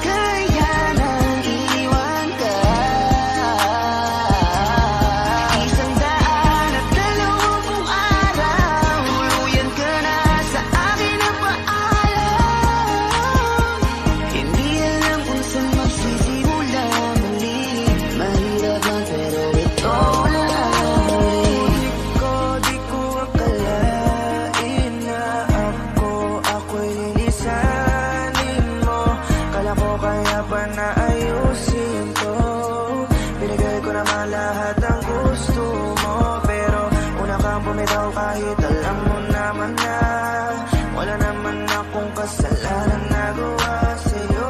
kaya nang iwan ka. 120 araw, tuluyan ka na sa akin ang paalam. Hindi alam kung saan magsisimula muli. Mahirap lang pero ito na ang huli. Di ko akalain na ako'y lilisanin mo. Kala ko kaya pa naayusin to. Binigay ko naman lahat ang gusto mo. Pero una kang bumitaw kahit alam mo naman na wala naman akong kasalanan nagawa sa'yo.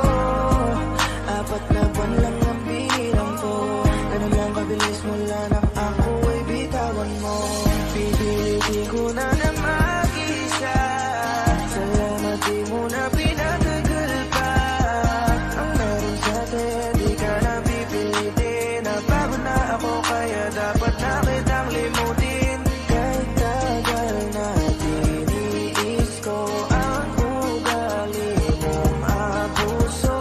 4 na buwan lang ang binilang ko. Ganun lang kabilis mula nang ako ay bitawan mo. Pipilitin ko na mag-isa. Salamat di mo na pinatagal pa. Ang meron sa atin, di ka na pipilitin. Napagod na ako kaya dapat na kitang limutin. Kahit tagal natin, iis ko ang ugali mong abuso.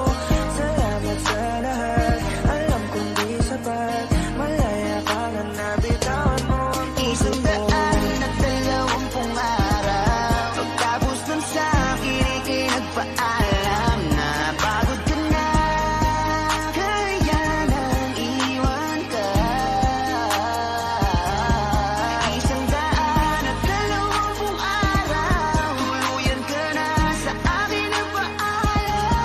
Salamat sa lahat, alam kong di sapat. Malaya ka na nabitawan mo ang puso mo. 120 araw. Pagtapos nun sa akin, ika'y nagpaalam na pagod ka na, kaya nang iwan ka. 120 araw, tuluyan ka na sa akin ang paalam.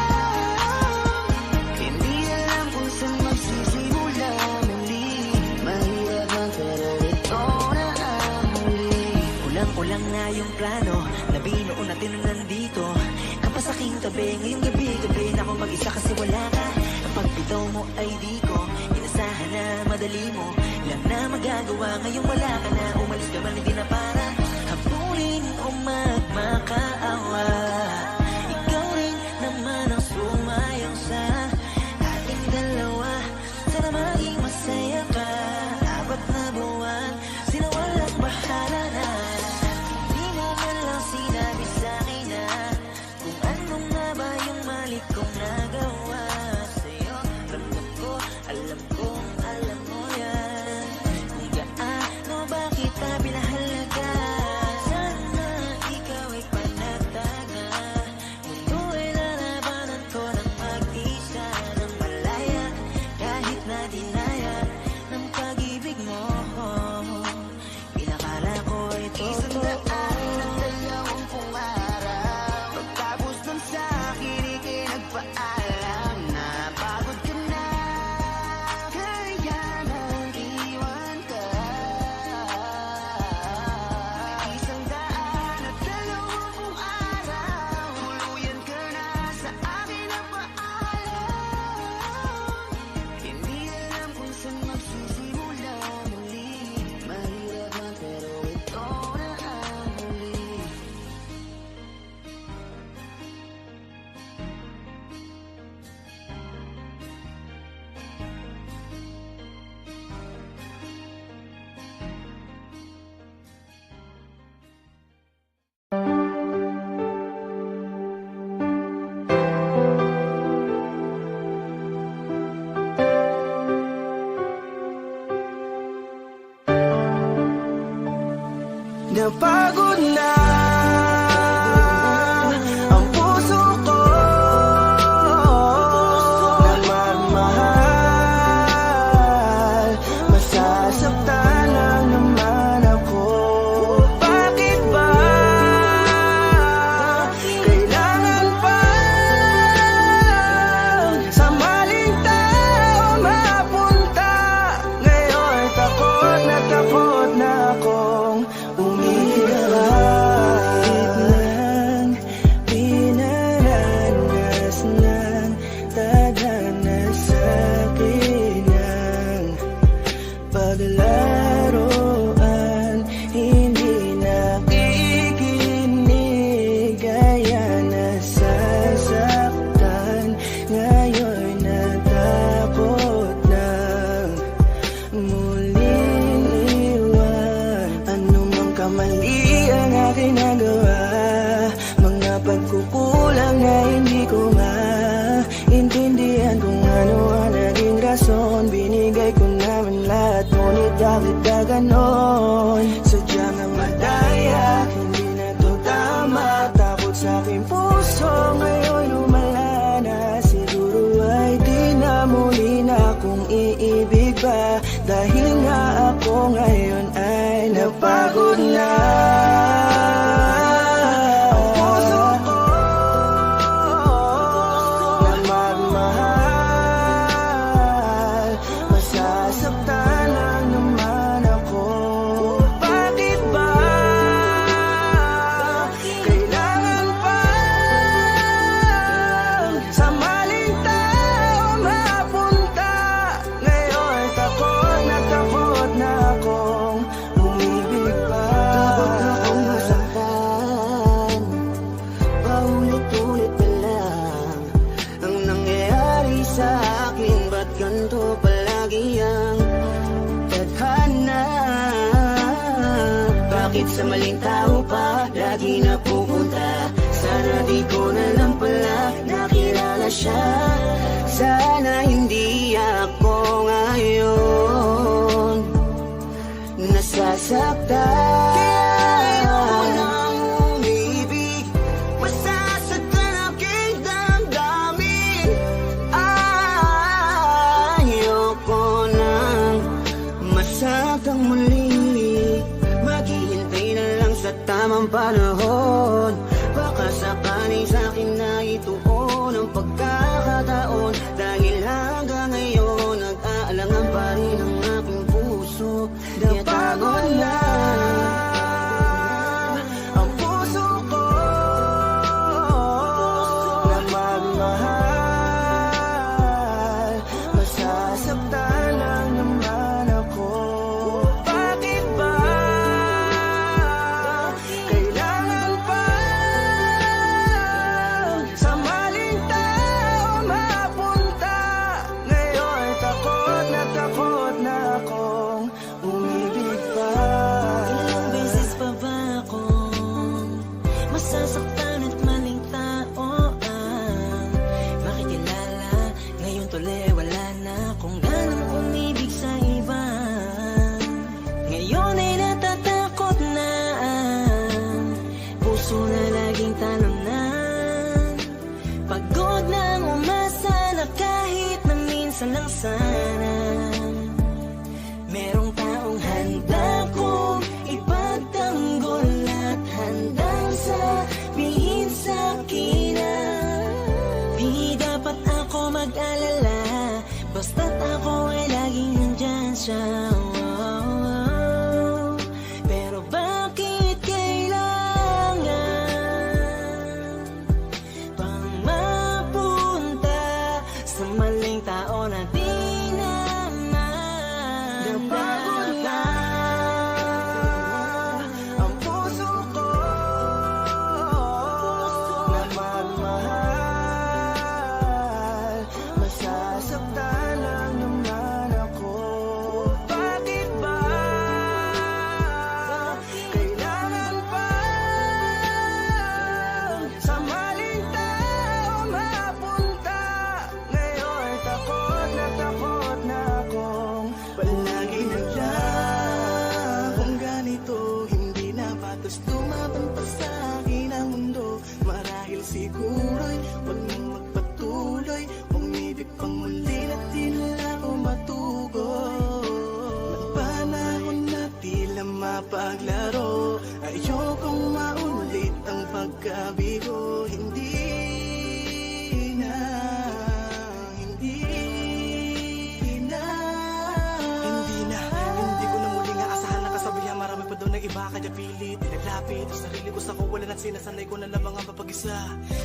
Hindi alam kung saan magsisimula muli. Mahirap man pero ito na ang huli. Kulang-kulang na yung plano na binuo natin nung nandito ka pa sa aking tabi. Ngayong gabi na ako mag-isa kasi wala ka. Ang pagbitaw mo ay di ko inasahan na madali mo lang na magagawa. Ngayong wala ka na, umalis ka man hindi na para habulin o magmakaawa. Ikaw rin naman ang sumayaw sa ating dalawa. Sana maging masaya ka. 4 na buwan, sinawalang bahala na. Hindi mo man lang sinabi sa'kin na kung ano nga ba yung mali kong nagawa sa'yo. Ramdam ko, alam kong alam mo yan. Kung gaano ba kita pinahalaga. Napagod na ang puso ko na magmahal. Masasaktan lang naman ako. Bakit ba kailangan pa sa maling tao mapunta? Ngayon takot na akong umiyak ng pinaranas ng tadhana sa akin ng paglaruan. Hindi nakikinig kaya nasasaktan. Ngayon natakot ng muling iwan. Ano mang kamali ang aking nagawa, mga pagkukulang na hindi ko maintindihan kung ano ang naging rason. Binigay ko naman lahat, ngunit bakit ka ganon? Sadyang ang madaya, hindi na to tama. Takot sa aking puso, ngayon lumala na. Siguro ay di na muli na akong iibig pa, dahil nga ako ngayon ay napagod na. Ang puso ko na magmahal. Masasaktan lang naman ako. Bakit ba kailangan pa sa maling tao mapunta? Ngayon takot na akong umibig pa. Takot na akong masaktan, paulit-ulit na lang ang nangyayari sa akin. Ba't ganito palagi ang tadhana? Bakit sa maling tao pa lagi napupunta? Sana di ko na lang pala nakilala siya. Sana hindi ako ngayon nasasaktan. Kaya ayoko nang umibig, masasaktan aking damdamin. Ayoko nang masaktan muli, maghihintay na lang sa tamang panahon. Baka sakaling sa'kin na ituon ang pagkakataon, dahil hanggang ngayon nag-aalangan pa rin ang aking puso. Napagod na ang puso ko na magmahal. Masasaktan lang naman ako. Bakit ba kailangan pa sa maling tao mapunta? Ngayon takot na akong umibig pa. Ilang beses pa ba akong masasaktan at maling tao ang makikilala? Ngayon tuloy wala na akong ganang umibig sa iba. Ngayon ay natatakot na ang puso na laging talamnan. Pagod nang umasa na kahit na minsan lang sana merong taong handa kong ipagtanggol at handang sabihin sa'kin na di dapat ako mag-alala, basta't ako ay laging nandyan siya. Pero bakit kailangan pang mapunta sa maling tao na di paglaro. Ayokong maulit ang pagkabigo. Hindi na Hindi ko na muling aasahan na kasabihan. Marami pa doon ng iba kaya pilit naglapit ang sarili ko sa kawalan at sinasanay ko na lamang ang mapag-isa.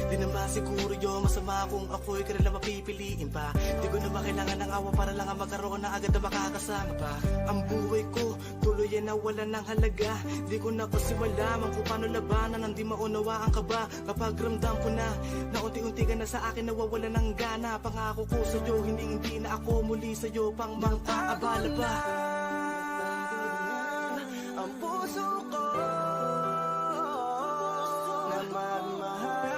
Di naman siguro yun masama kung ako'y karela mapipiliin pa. Di ko na ba kailangan ng awa para lang ang magkaroon na agad na makakasama pa. Ang buhay ko tuloy ay nawalan ng halaga. Di ko na kasi malaman kung paano labanan ang di maunawaan ka ba. Kapag ramdam ko na unti-unti ka na sa akin nawawala ng gana. Pangako ko sa'yo hindi na ako muli sa'yo pang mang-aabala pa. Ang puso ko na magmahal,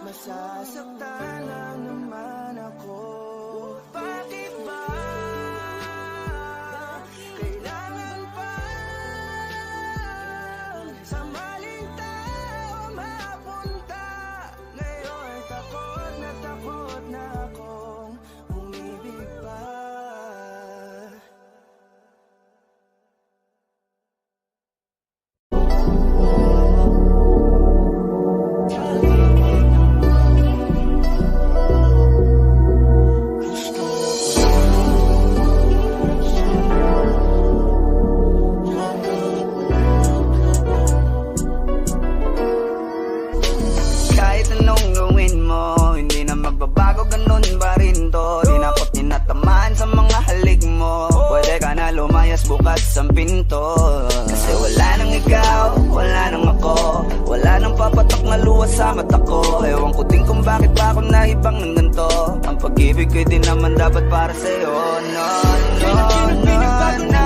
masasaktan lang naman ako. Bakit ba kailangan pa sa maling tao mapunta? Ngayon takot na akong umibig pa. Kahit anong gawin mo, hindi na magbabago, ganun pa rin to. Di na ako tinatamaan sa mga halik mo. Pwede ka na lumayas bukas ang pinto. Kasi wala nang ikaw, wala nang ako. Wala nang papatok na luha sa mata ko. Ewan ko din kung bakit ba ako naibang ng ganito. Ang pag-ibig ko'y di naman dapat para sa'yo. No, no, no, no.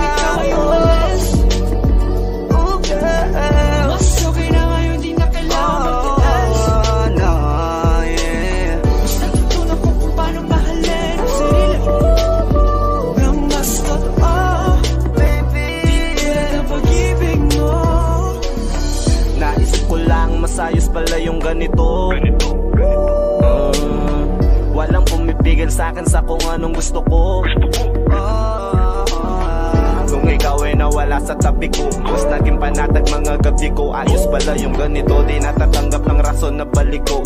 Oh, girl. Mas okay na ngayon, di na kailangan magtaas. No, yeah. Mas natutunan ko kung paano mahalin ang sarili nang mas totoo. Baby, Tulad ng pag-ibig mo. naisip ko lang masayos pala yung ganito. Walang pumipigil sa akin sa kung anong gusto ko. Kung ikaw ay nawala sa tabi ko, mas naging panatag mga gabi ko. Ayos pala yung ganito, di natatanggap ng rason na balik ko.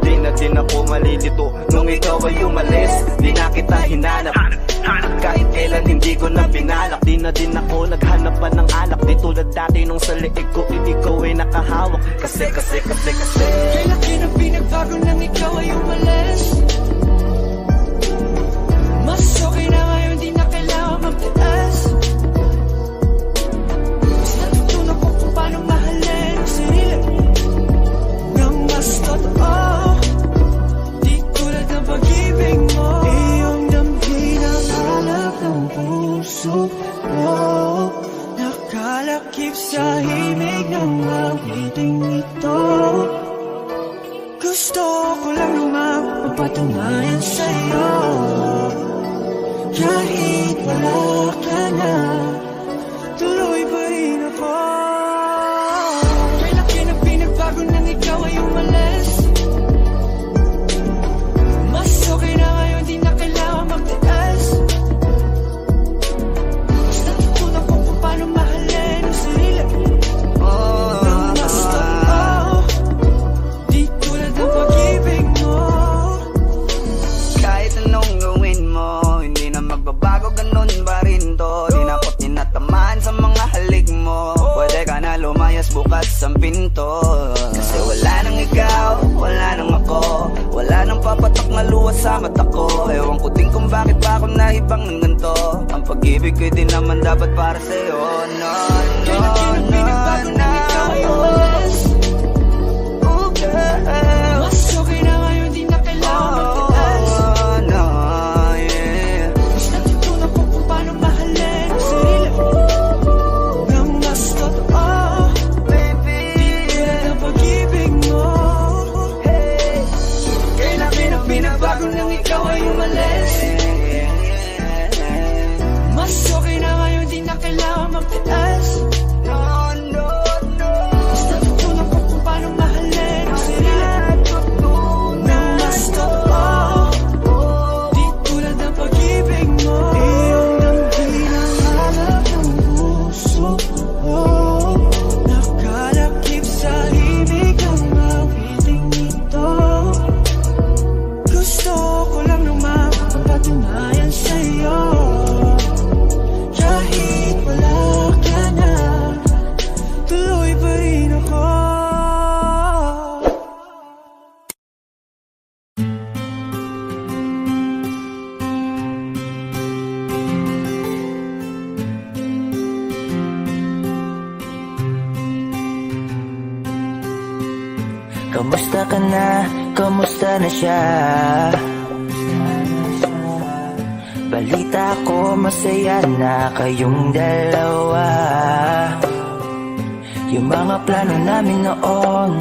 Di na din ako malilito nung ikaw ay umalis. Di na kita hinanap, kahit kailan hindi ko na pinalak. Di na din ako naghanap pa ng alak. Di tulad dati nung sa liig ko, ikaw ay nakahawak. Kasi Kailan pinagbago nang ikaw ay umalis? Mas okay na ngayon, di na kailangan magtaas. Mas natutunan ko kung paano mahalin ang sarili nang mas totoo. Di tulad ng pag-ibig mo. Iyong damhin ang alak ng puso mo. Nakalakip sa himig ng awiting ito. Gusto ko lang naman magpatunayan sa'yo. Kahit wala ka na, tuloy pa rin ako. Kailan pinagbago nang ikaw ay umalis? Mas okay na ngayon, di na kailangan magtaas. Mas natutunan ko kung paano mahalin ang sarili nang mas totoo. Di tulad ng pag-ibig mo. kahit anong gawin mo, hindi na magbabago, ganun pa rin to. Di na ako tinatamaan sa mga halik mo. Pwede ka na lumayas bukas ang pinto. Kasi wala nang ikaw, wala nang ako. Wala nang papatok na luha sa mata ko. Ewan ko din kung bakit ba ako naibang ng ganito. Ang pag-ibig ko'y di naman dapat para sa'yo. No, no, Kailan no, pinagbago no. nang ikaw ay umalis? Oh, girl. Mas okay na ngayon, di na kailangan magtaas. Oh, no, yeah. Mas natutunan ko kung paano mahalin ang sarili nang mas totoo. Baby, Tulad ng pag-ibig mo. Kailan pinagbago nang ikaw ay umalis? Mas okay na ngayon, di na kailangan magtaas. no, Kamusta ka na? Kamusta na siya? Balita ko masaya na kayong dalawa. Yung mga plano namin noon,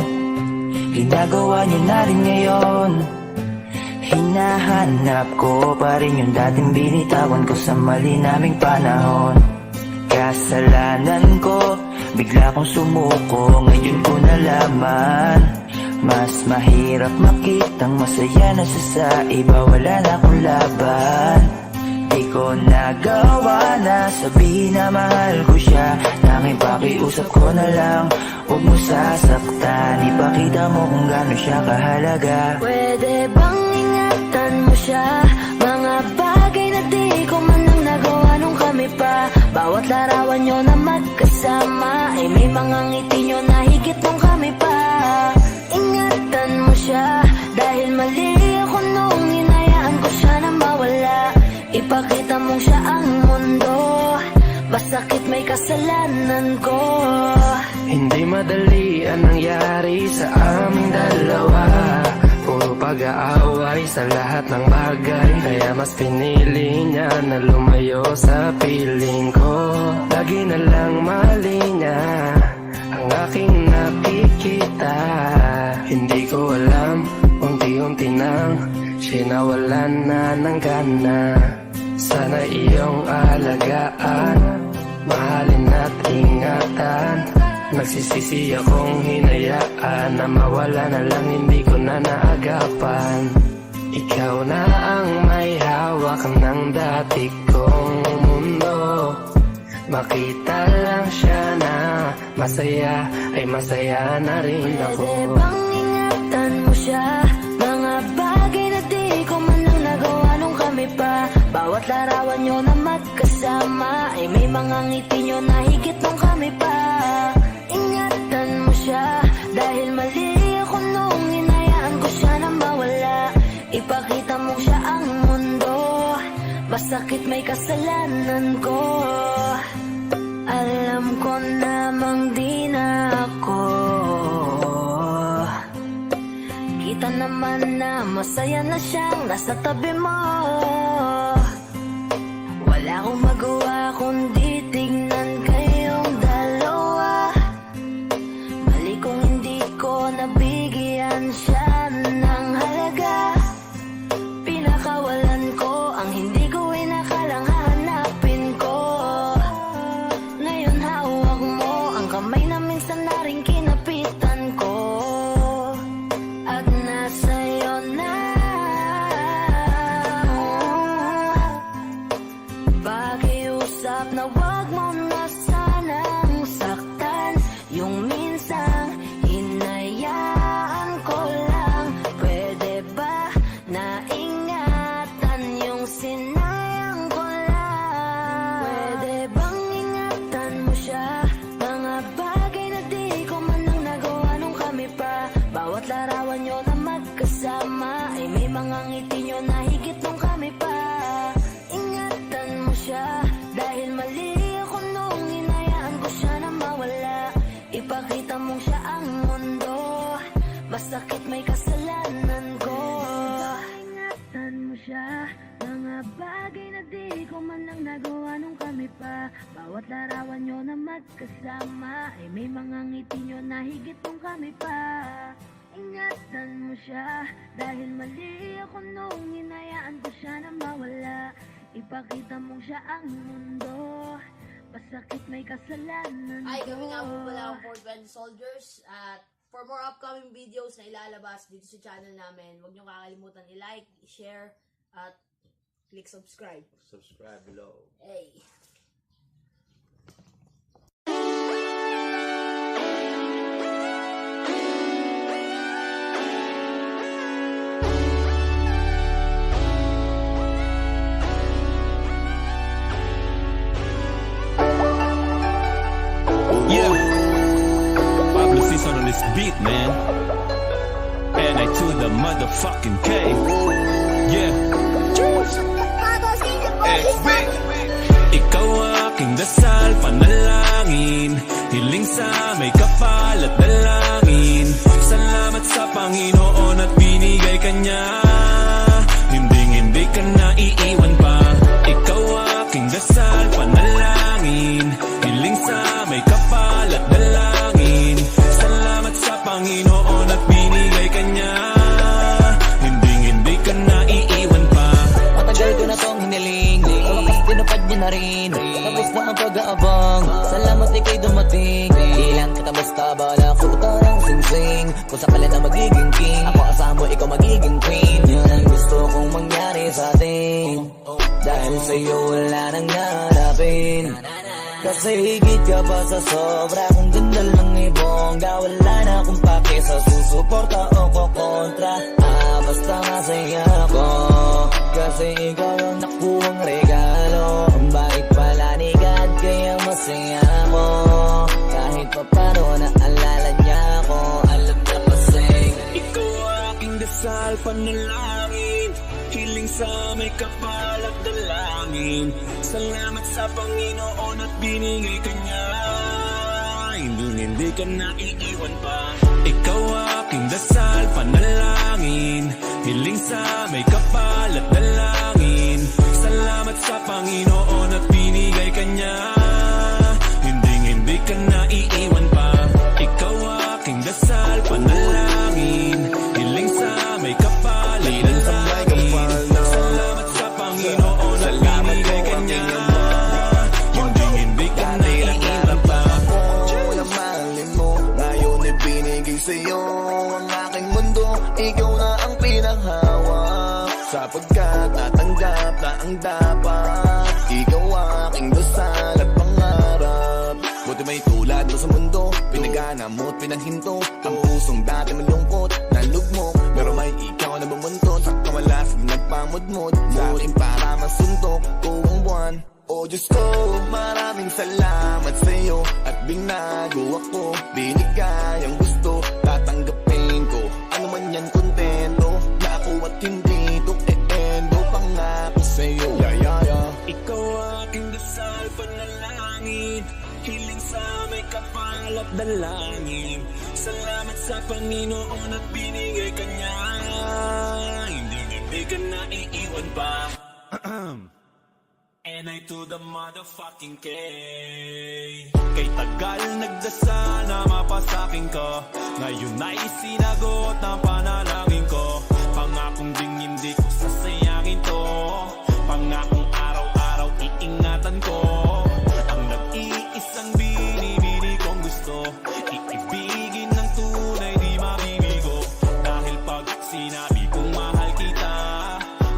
ginagawa niyo na rin ngayon. Hinahanap ko pa rin yung dating binitawan ko sa mali naming panahon. Kasalanan ko, bigla kong sumuko, ngayon ko nalaman. Mas mahirap makitang masaya na siya sa iba, wala na akong laban. Di ko nagawa na sabihin na mahal ko siya. Tanging pakiusap ko na lang, huwag mo sasaktan. Ipakita mo kung gaano siya kahalaga. Pwede bang ingatan mo siya? Mga bagay na di ko man lang nagawa nung kami pa. Bawat larawan nyo na magkasama, ay may mga ngiti nyo na higit nung kami pa. Ingatan mo siya, dahil mali ako nung hinayaan ko siya na mawala. Ipakita mong siya ang mundo, basakit may kasalanan ko. Hindi madali ang nangyari sa aming dalawa. Puro pag-aaway sa lahat ng bagay, kaya mas pinili niya na lumayo sa piling ko. Lagi na lang mali niya ang aking nakikita. Hindi ko alam, unti-unti nang sinawalan na ng gana. Sana iyong alagaan, mahalin at ingatan. Nagsisisi akong hinayaan na mawala na lang, hindi ko na naagapan. Ikaw na ang may hawak ng dati kong mundo. Makita lang siya na masaya, ay masaya na rin ako. Pwede bang ingatan mo siya? Mga bagay na di ko man lang nagawa nung kami pa. Bawat larawan nyo na magkasama, ay may mga ngiti nyo na higit nung kami pa. Ingatan mo siya, dahil mali ako nung hinayaan ko siya na mawala. Ipakita mo siya ang mundo, basakit may kasalanan ko. Alam ko namang di na ako. Kita naman na masaya na siyang nasa tabi mo. Wala akong magawa kundi tignan kayong dalawa. Mali kung hindi ko nabigyan siya ng halaga. Pinakawalan ko ang hindi ko inakalang hahanapin ko. Ngayon hawak mo ang kamay na minsan na rin kinapitan ko. At nasa'yo na. Pakiusap na wag mo na sanang saktan. Yung minsan hinayaan ko lang. Pwede ba na ingatan yung sinayang ko lang? Pwede bang ingatan mo siya? Mga bagay na di ko man lang nagawa nung kami pa. Bawat larawan nyo na magkasama, ay may mga ngiti nyo na higit nung kami pa. Ingatan mo siya, dahil mali ako nung hinayaan ko siya na mawala. Ipakita mong siya ang mundo, basakit may kasalanan ko. Ingatan mo siya, mga bagay na di ko man lang nagawa nung kami pa. Bawat larawan nyo na magkasama, ay may mga ngiti nyo na higit nung kami pa. Ingatan mo siya, dahil mali ako nung hinayaan ko siya na mawala. Ipakita mong siya ang mundo, basakit may kasalanan Ay, kami nga po ko. pala ang 420 Soldiers. At for more upcoming videos na ilalabas dito sa channel namin, huwag niyo kakalimutan i-like, i-share, at click subscribe. Subscribe below. Hey! Yeah, Pablo Season on this beat, man. And I to the motherfucking K. Yeah. XB. Ikaw ang aking dasal, panalangin. Hiling sa may kapal at dalangin. Salamat sa lang. Salamat ika'y dumating. Ilang kita basta bala ko tarang sing-sing. Kung sakali na magiging king, ako asahan mo ikaw magiging queen. Yan ang gusto kong mangyari sa atin. Dahil sa'yo wala nang nahanapin. Kasi higit ka pa sa sobra. Kung ganda lang ibong wala na akong pake sa susuporta o kukontra. Basta masaya ako. Kasi ikaw ang nakuhang regalo. Ang bait pala ni God kaya masaya ako. Kahit pa paano naalala niya ako. Alam na kasi Ikaw aking dasal, panalangin. Hiling sa may kapal at dalangin. Salamat sa Panginoon at binigay ka niya. Hindi ka naiiwan pa. Ikaw aking dasal, panalangin. Hiling sa may kapal at dalangin. Salamat sa Panginoon at binigay ka niya. Hindi ka naiiwan pa. Ikaw aking dasal, panalangin. Hiling sa may kapal at dalangin. Salamat sa Panginoon at binigay ka niya. Hindi ka naiiwan pa. Mahalin mo, ngayon ibinigay sa'yo ang aking mundo. Ikaw na ang pinahawak, sapagkat natanggap na ang dapat. Ikaw aking dasal at pangarap. Buti may tulad mo sa mundo, pinagana mo't pinaghinto. Ang pusong dati malungkot, nalugmok, pero may ikaw na bumuntot. Sa kamalasig nagpamudmod, sa akin para masuntok ko ang buwan. Oh Diyos ko, maraming salamat sa'yo. At binago ako, binigay ang gusto. Tatanggapin ko, ano man yan kontento. Na ako at hindi to e-endo. Pangako sa'yo, Ikaw aking dasal, panalangin. Hiling sa may kapal at dalangin. Salamat sa Panginoon at binigay ka niya. Hindi ka naiiwan pa. And I to the motherfucking K. Kay tagal nagdasal na mapasakin ko. Ngayon ay sinagot ng panalangin ko. Pangakong ding hindi ko sasayangin to. Pangakong araw-araw iingatan ko. Ang nag-iisang binibini kong gusto. Iibigin ng tunay di mabibigo. Dahil pag sinabi kong mahal kita,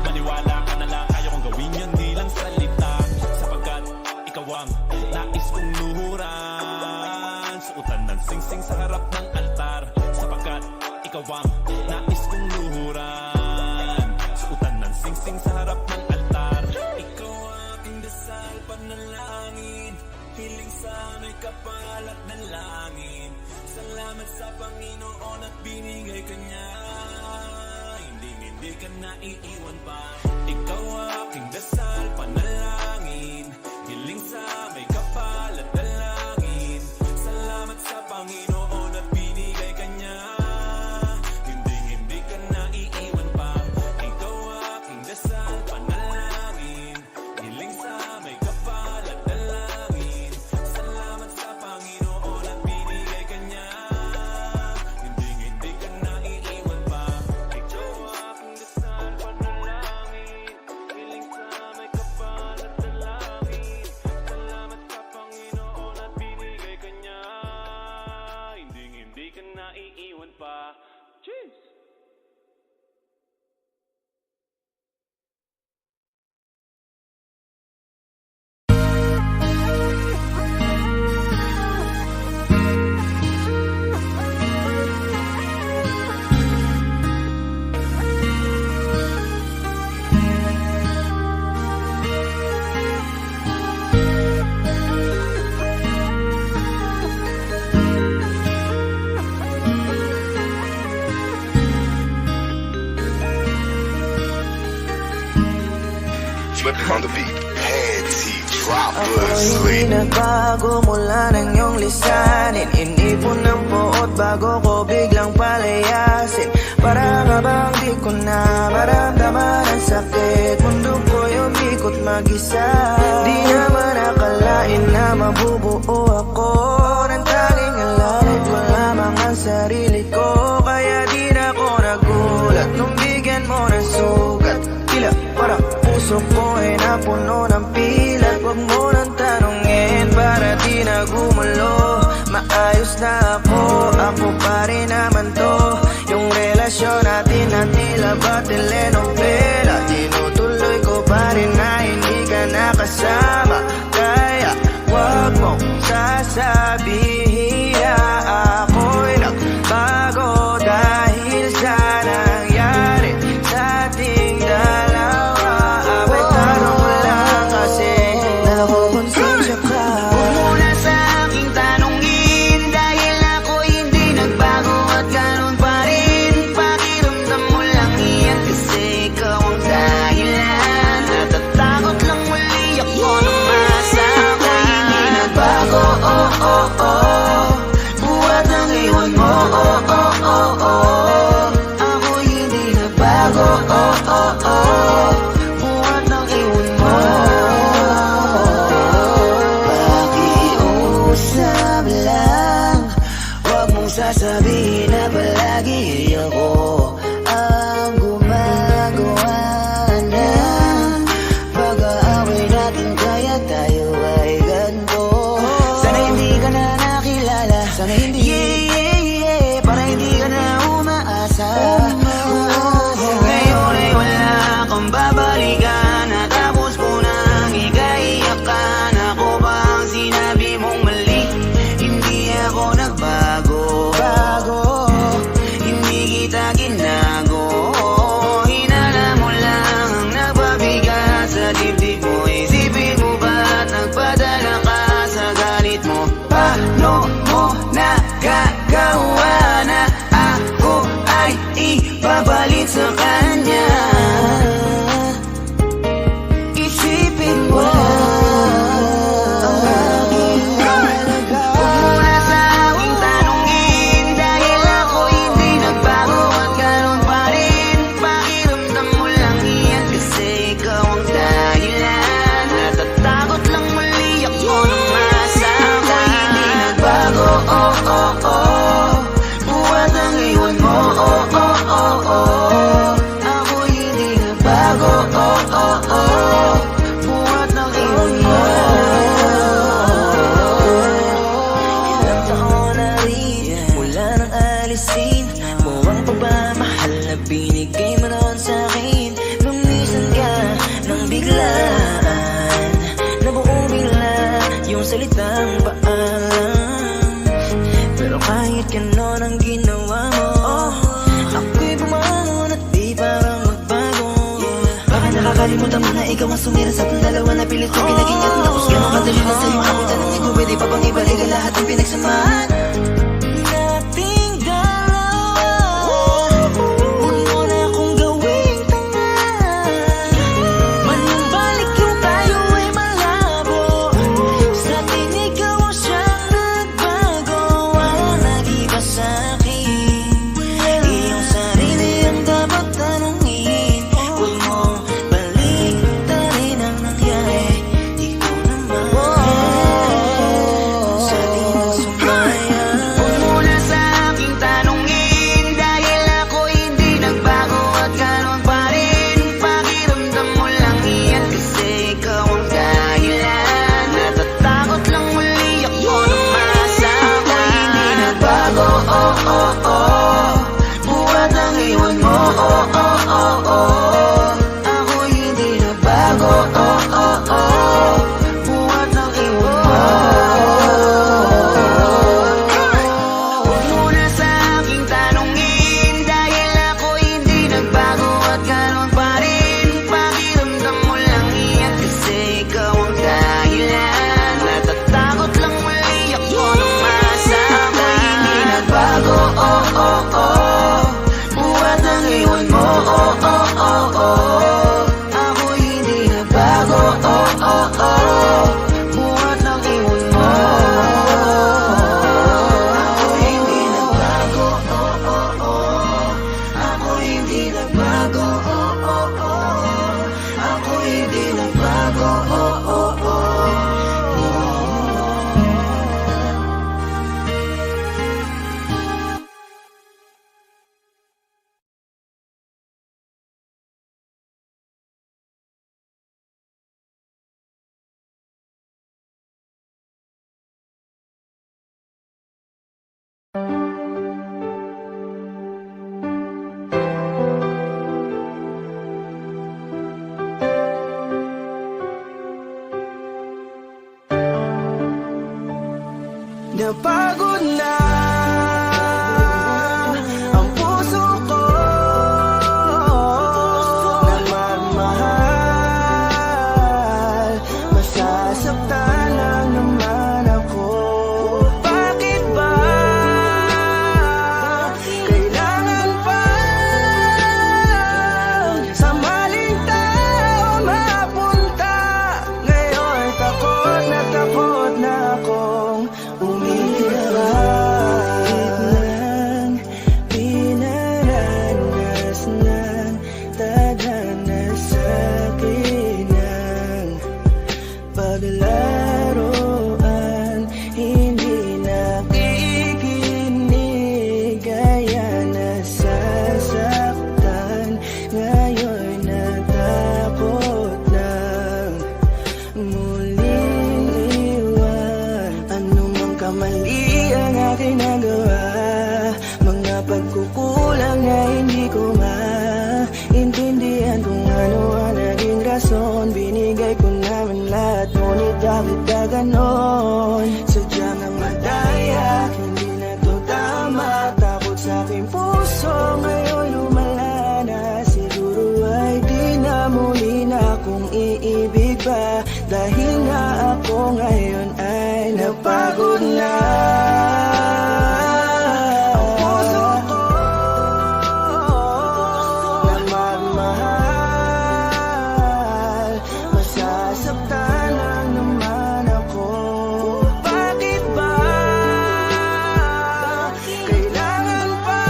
maniwala ka na lang, ayaw kong gawin yan di lang salita. Sapagkat ikaw ang nais kong luhuran. Suotan ng sing-sing sa harap ng altar. Sapagkat ikaw ang nais kong luhuran. Suotan ng sing-sing sa harap ng altar. Ikaw aking dasal, panalangin. Hiling sa may kapal at dalangin. Salamat sa Panginoon at binigay ka niya. Hindi ka naiiwan pa. Ikaw aking dasal, panalangin. Hiling sa may kapal at dalangin. Salamat sa Panginoon at binigay ka niya. Hindi ka naiiwan pa. Ikaw aking dasal, panalangin. Hiling sa may kapal at dalangin. Salamat sa Panginoon at binigay ka niya. Hindi ka naiiwan pa. Ikaw aking dasal, panalangin. Hiling sa may kapal at dalangin. Salamat sa Panginoon at binigay ka niya. Hindi ka naiiwan pa. Cheers! Flipping on the beat. Heads, he droppers. Ako'y nagbago mula ng iyong lisanin. Inipon ng buot bago ko biglang palayasin. Para nga bang di ko na maramdaman ang sakit. Mundo ko'y umikot mag-isa. Di naman akalain na mabubuo ako ng taling alalit. Wala mga sarili ko, kaya di na ako nagulat nung bigyan mo ng sugat. Tila parang puso ko ay napuno ng pilat. Huwag mo nang tanungin para di na gumulo. Maayos na ako pa rin naman to. Yung relasyon natin na tila ba telenovela, tinutuloy ko pa rin na hindi ka nakasama. Kaya wag mong sasabihin na ako'y nagbago dahil sa nangyari sa ating dalawa. Abay tanong ko lang kasi nakukonsensya ka. Huwag mo na sa aking tanongin, dahil ako hindi nagbago at ganun pa rin. Pakiramdam mo lang yan kasi ikaw ang dahilan. Natatakot lang muli ako na masama. Hindi nagbago, oh oh oh, buhat ang iwan mo, oh oh oh oh. Ako hindi nagbago, oh oh oh, buhat ang iwan mo. Pakiusap lang, wag mong sasabihin na palagi ako ang gumagawa ng pag-aaway natin, kaya tayo ay ganito. Sana hindi ka na nakilala, sana hindi, para hindi ka na umaasa. Ngayon ay wala kang babalikan, natapos ko nang ikaiyakan. Ako ba ang sinabi mong mali? Hindi ako nagbago, hindi kita ginago. Hinala mo lang ang nagpabigat sa dibdib mo. Isipin mo ba't nagpadala ka sa galit mo? Paano mo nagagawa na ako ay ipapalit sa kanya? Isipin mo ang aking halaga. Huwag mo na sa aking tanongin, dahil ako hindi nagbago at ganun pa rin. Pakiramdam mo lang yan kasi ikaw ang dahilan. Natatakot lang muli ako na masama. Hindi nagbago, oh oh oh, buhat ang iwan mo, oh oh oh oh. Ako hindi nagbago, oh oh oh, buhat ang iwan mo. Ilang taon na rin mula nang alisin mo ang pagmamahal na binigay mo noon sa'kin. Lumisan ka nang biglaan, nabuong bigla yung salitang paalam. Pero kahit ganon ang ginawa mo, ako'y bumangon at di parang magbago. Baka nakakalimutan mo na ikaw ang sumira sa ating dalawa, na pilit ko pinagingat. Tapos ganon kadali na sa'yo ang tanong ko, pwede pa bang ibalik ang lahat ng pinagsamahan nating dalawa? Huwag mo na akong gawing tanga, manumbalik yung tayo ay malabo. Sa atin ikaw ang siyang nagbago, walang nag-iba sa'kin. Iyong sarili ang dapat tanungin, huwag mo baliktarin ang nangyari. Ikaw naman sa ating nagsumayan. Huwag mo na sa aking tanungin, dahil ako hindi nagbago at ganun pa rin. Pakiramdam mo lang yan kasi ikaw ang dahilan. Natatakot lang muli ako na masama. Hindi nagbago, oh oh oh, buhat ang iwan mo, oh oh oh oh. Ako hindi nagbago, oh oh oh, buhat ang iwan mo. Huwag mo na sa aking tanungin, dahil ako hindi nagbago at ganun pa rin. Pakiramdam mo lang yan kasi ikaw ang dahilan. Natatakot lang muli ako na masama. Hindi nagbago, oh oh oh, buhat ang iwan mo, oh Napagod na ang puso ko na magmahal. Masasaktan lang naman ako. Bakit ba kailangan pa sa maling tao mapunta? Ngayon takot na akong pinaranas ng tadhana sa akin ng paglaruan. Hindi nakikinig, kaya nasasaktan. Ngayon natakot ng muling iwan. Anumang kamali ang aking nagawa, mga pagkukulang na hindi ko maintindihan kung ano ang naging rason. Binigay ko naman lahat, ngunit bakit ka ganon? Sadyang ang madaya, hindi na to tama. Takot sa aking puso, ngayon lumala na. Siguro ay di na muli na akong iibig pa, dahil nga ako ngayon ay napagod na. Ang puso ko na magmahal, masasaktan lang naman ako. Bakit ba kailangan pa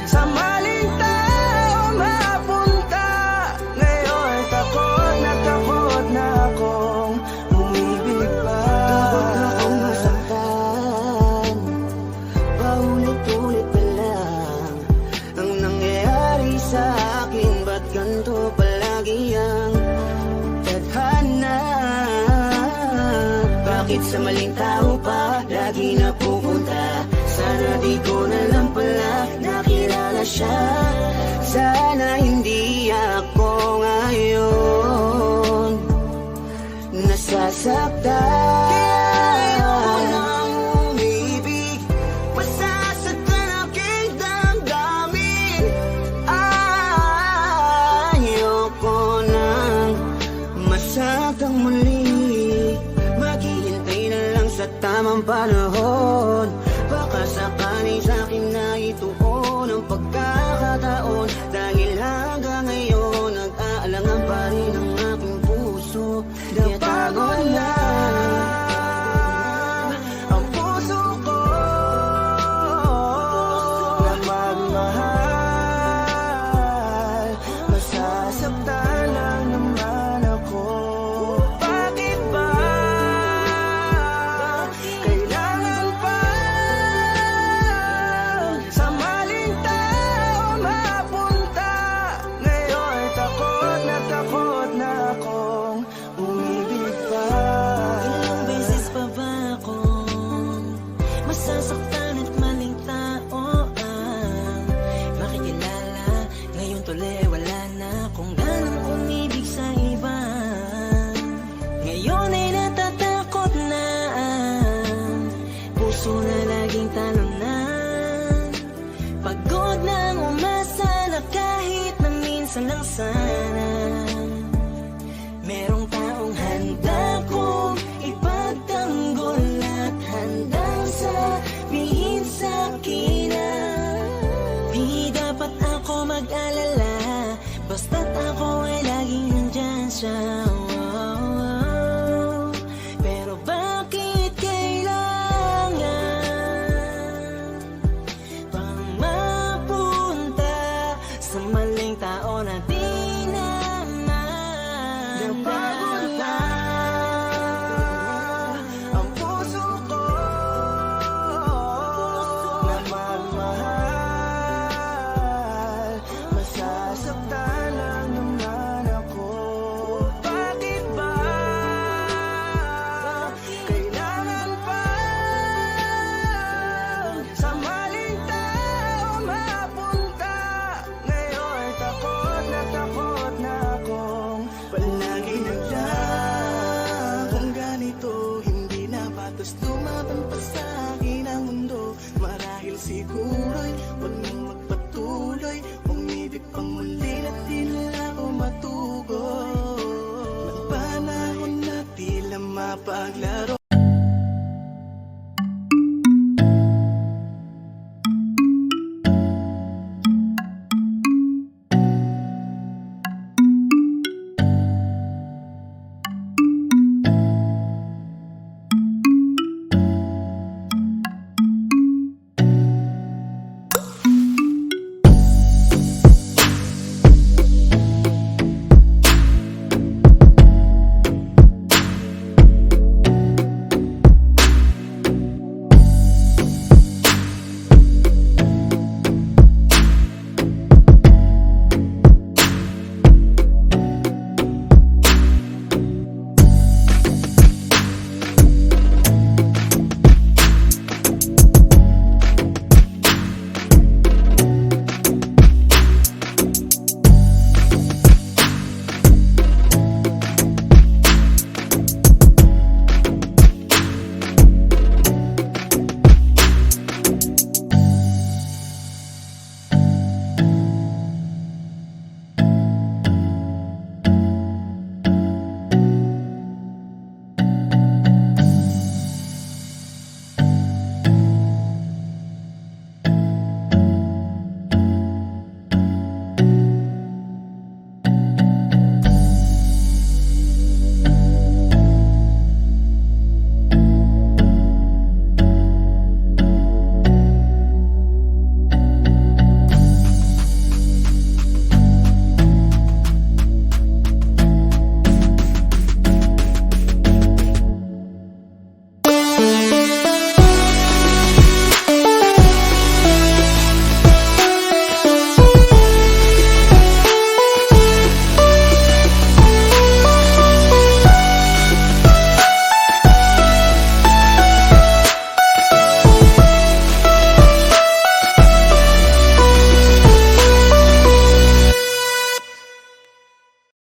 sa maling tao mapunta? Ngayon takot na akong umibig pa. Takot na akong masaktan, paulit-ulit pa lang ang nangyayari sa akin. Ba't ganito palagi ang tadhana? Bakit sa maling tao pa lagi napupunta? Sana di ko na lang pala nakilala siya. Sana hindi ako ngayon nasasaktan. Kaya ayoko nang umibig, masasaktan aking damdamin. Ayoko nang masaktan muli, maghihintay na lang sa tamang panahon. Baka sakaling sa'kin na ituon ang pagkakataon, dahil hanggang ngayon nag-aalangan pa rin ang aking puso. Napagod na ang puso ko na magmahal, masasaktan lang naman ako. Bakit ba kailangan pa maglaro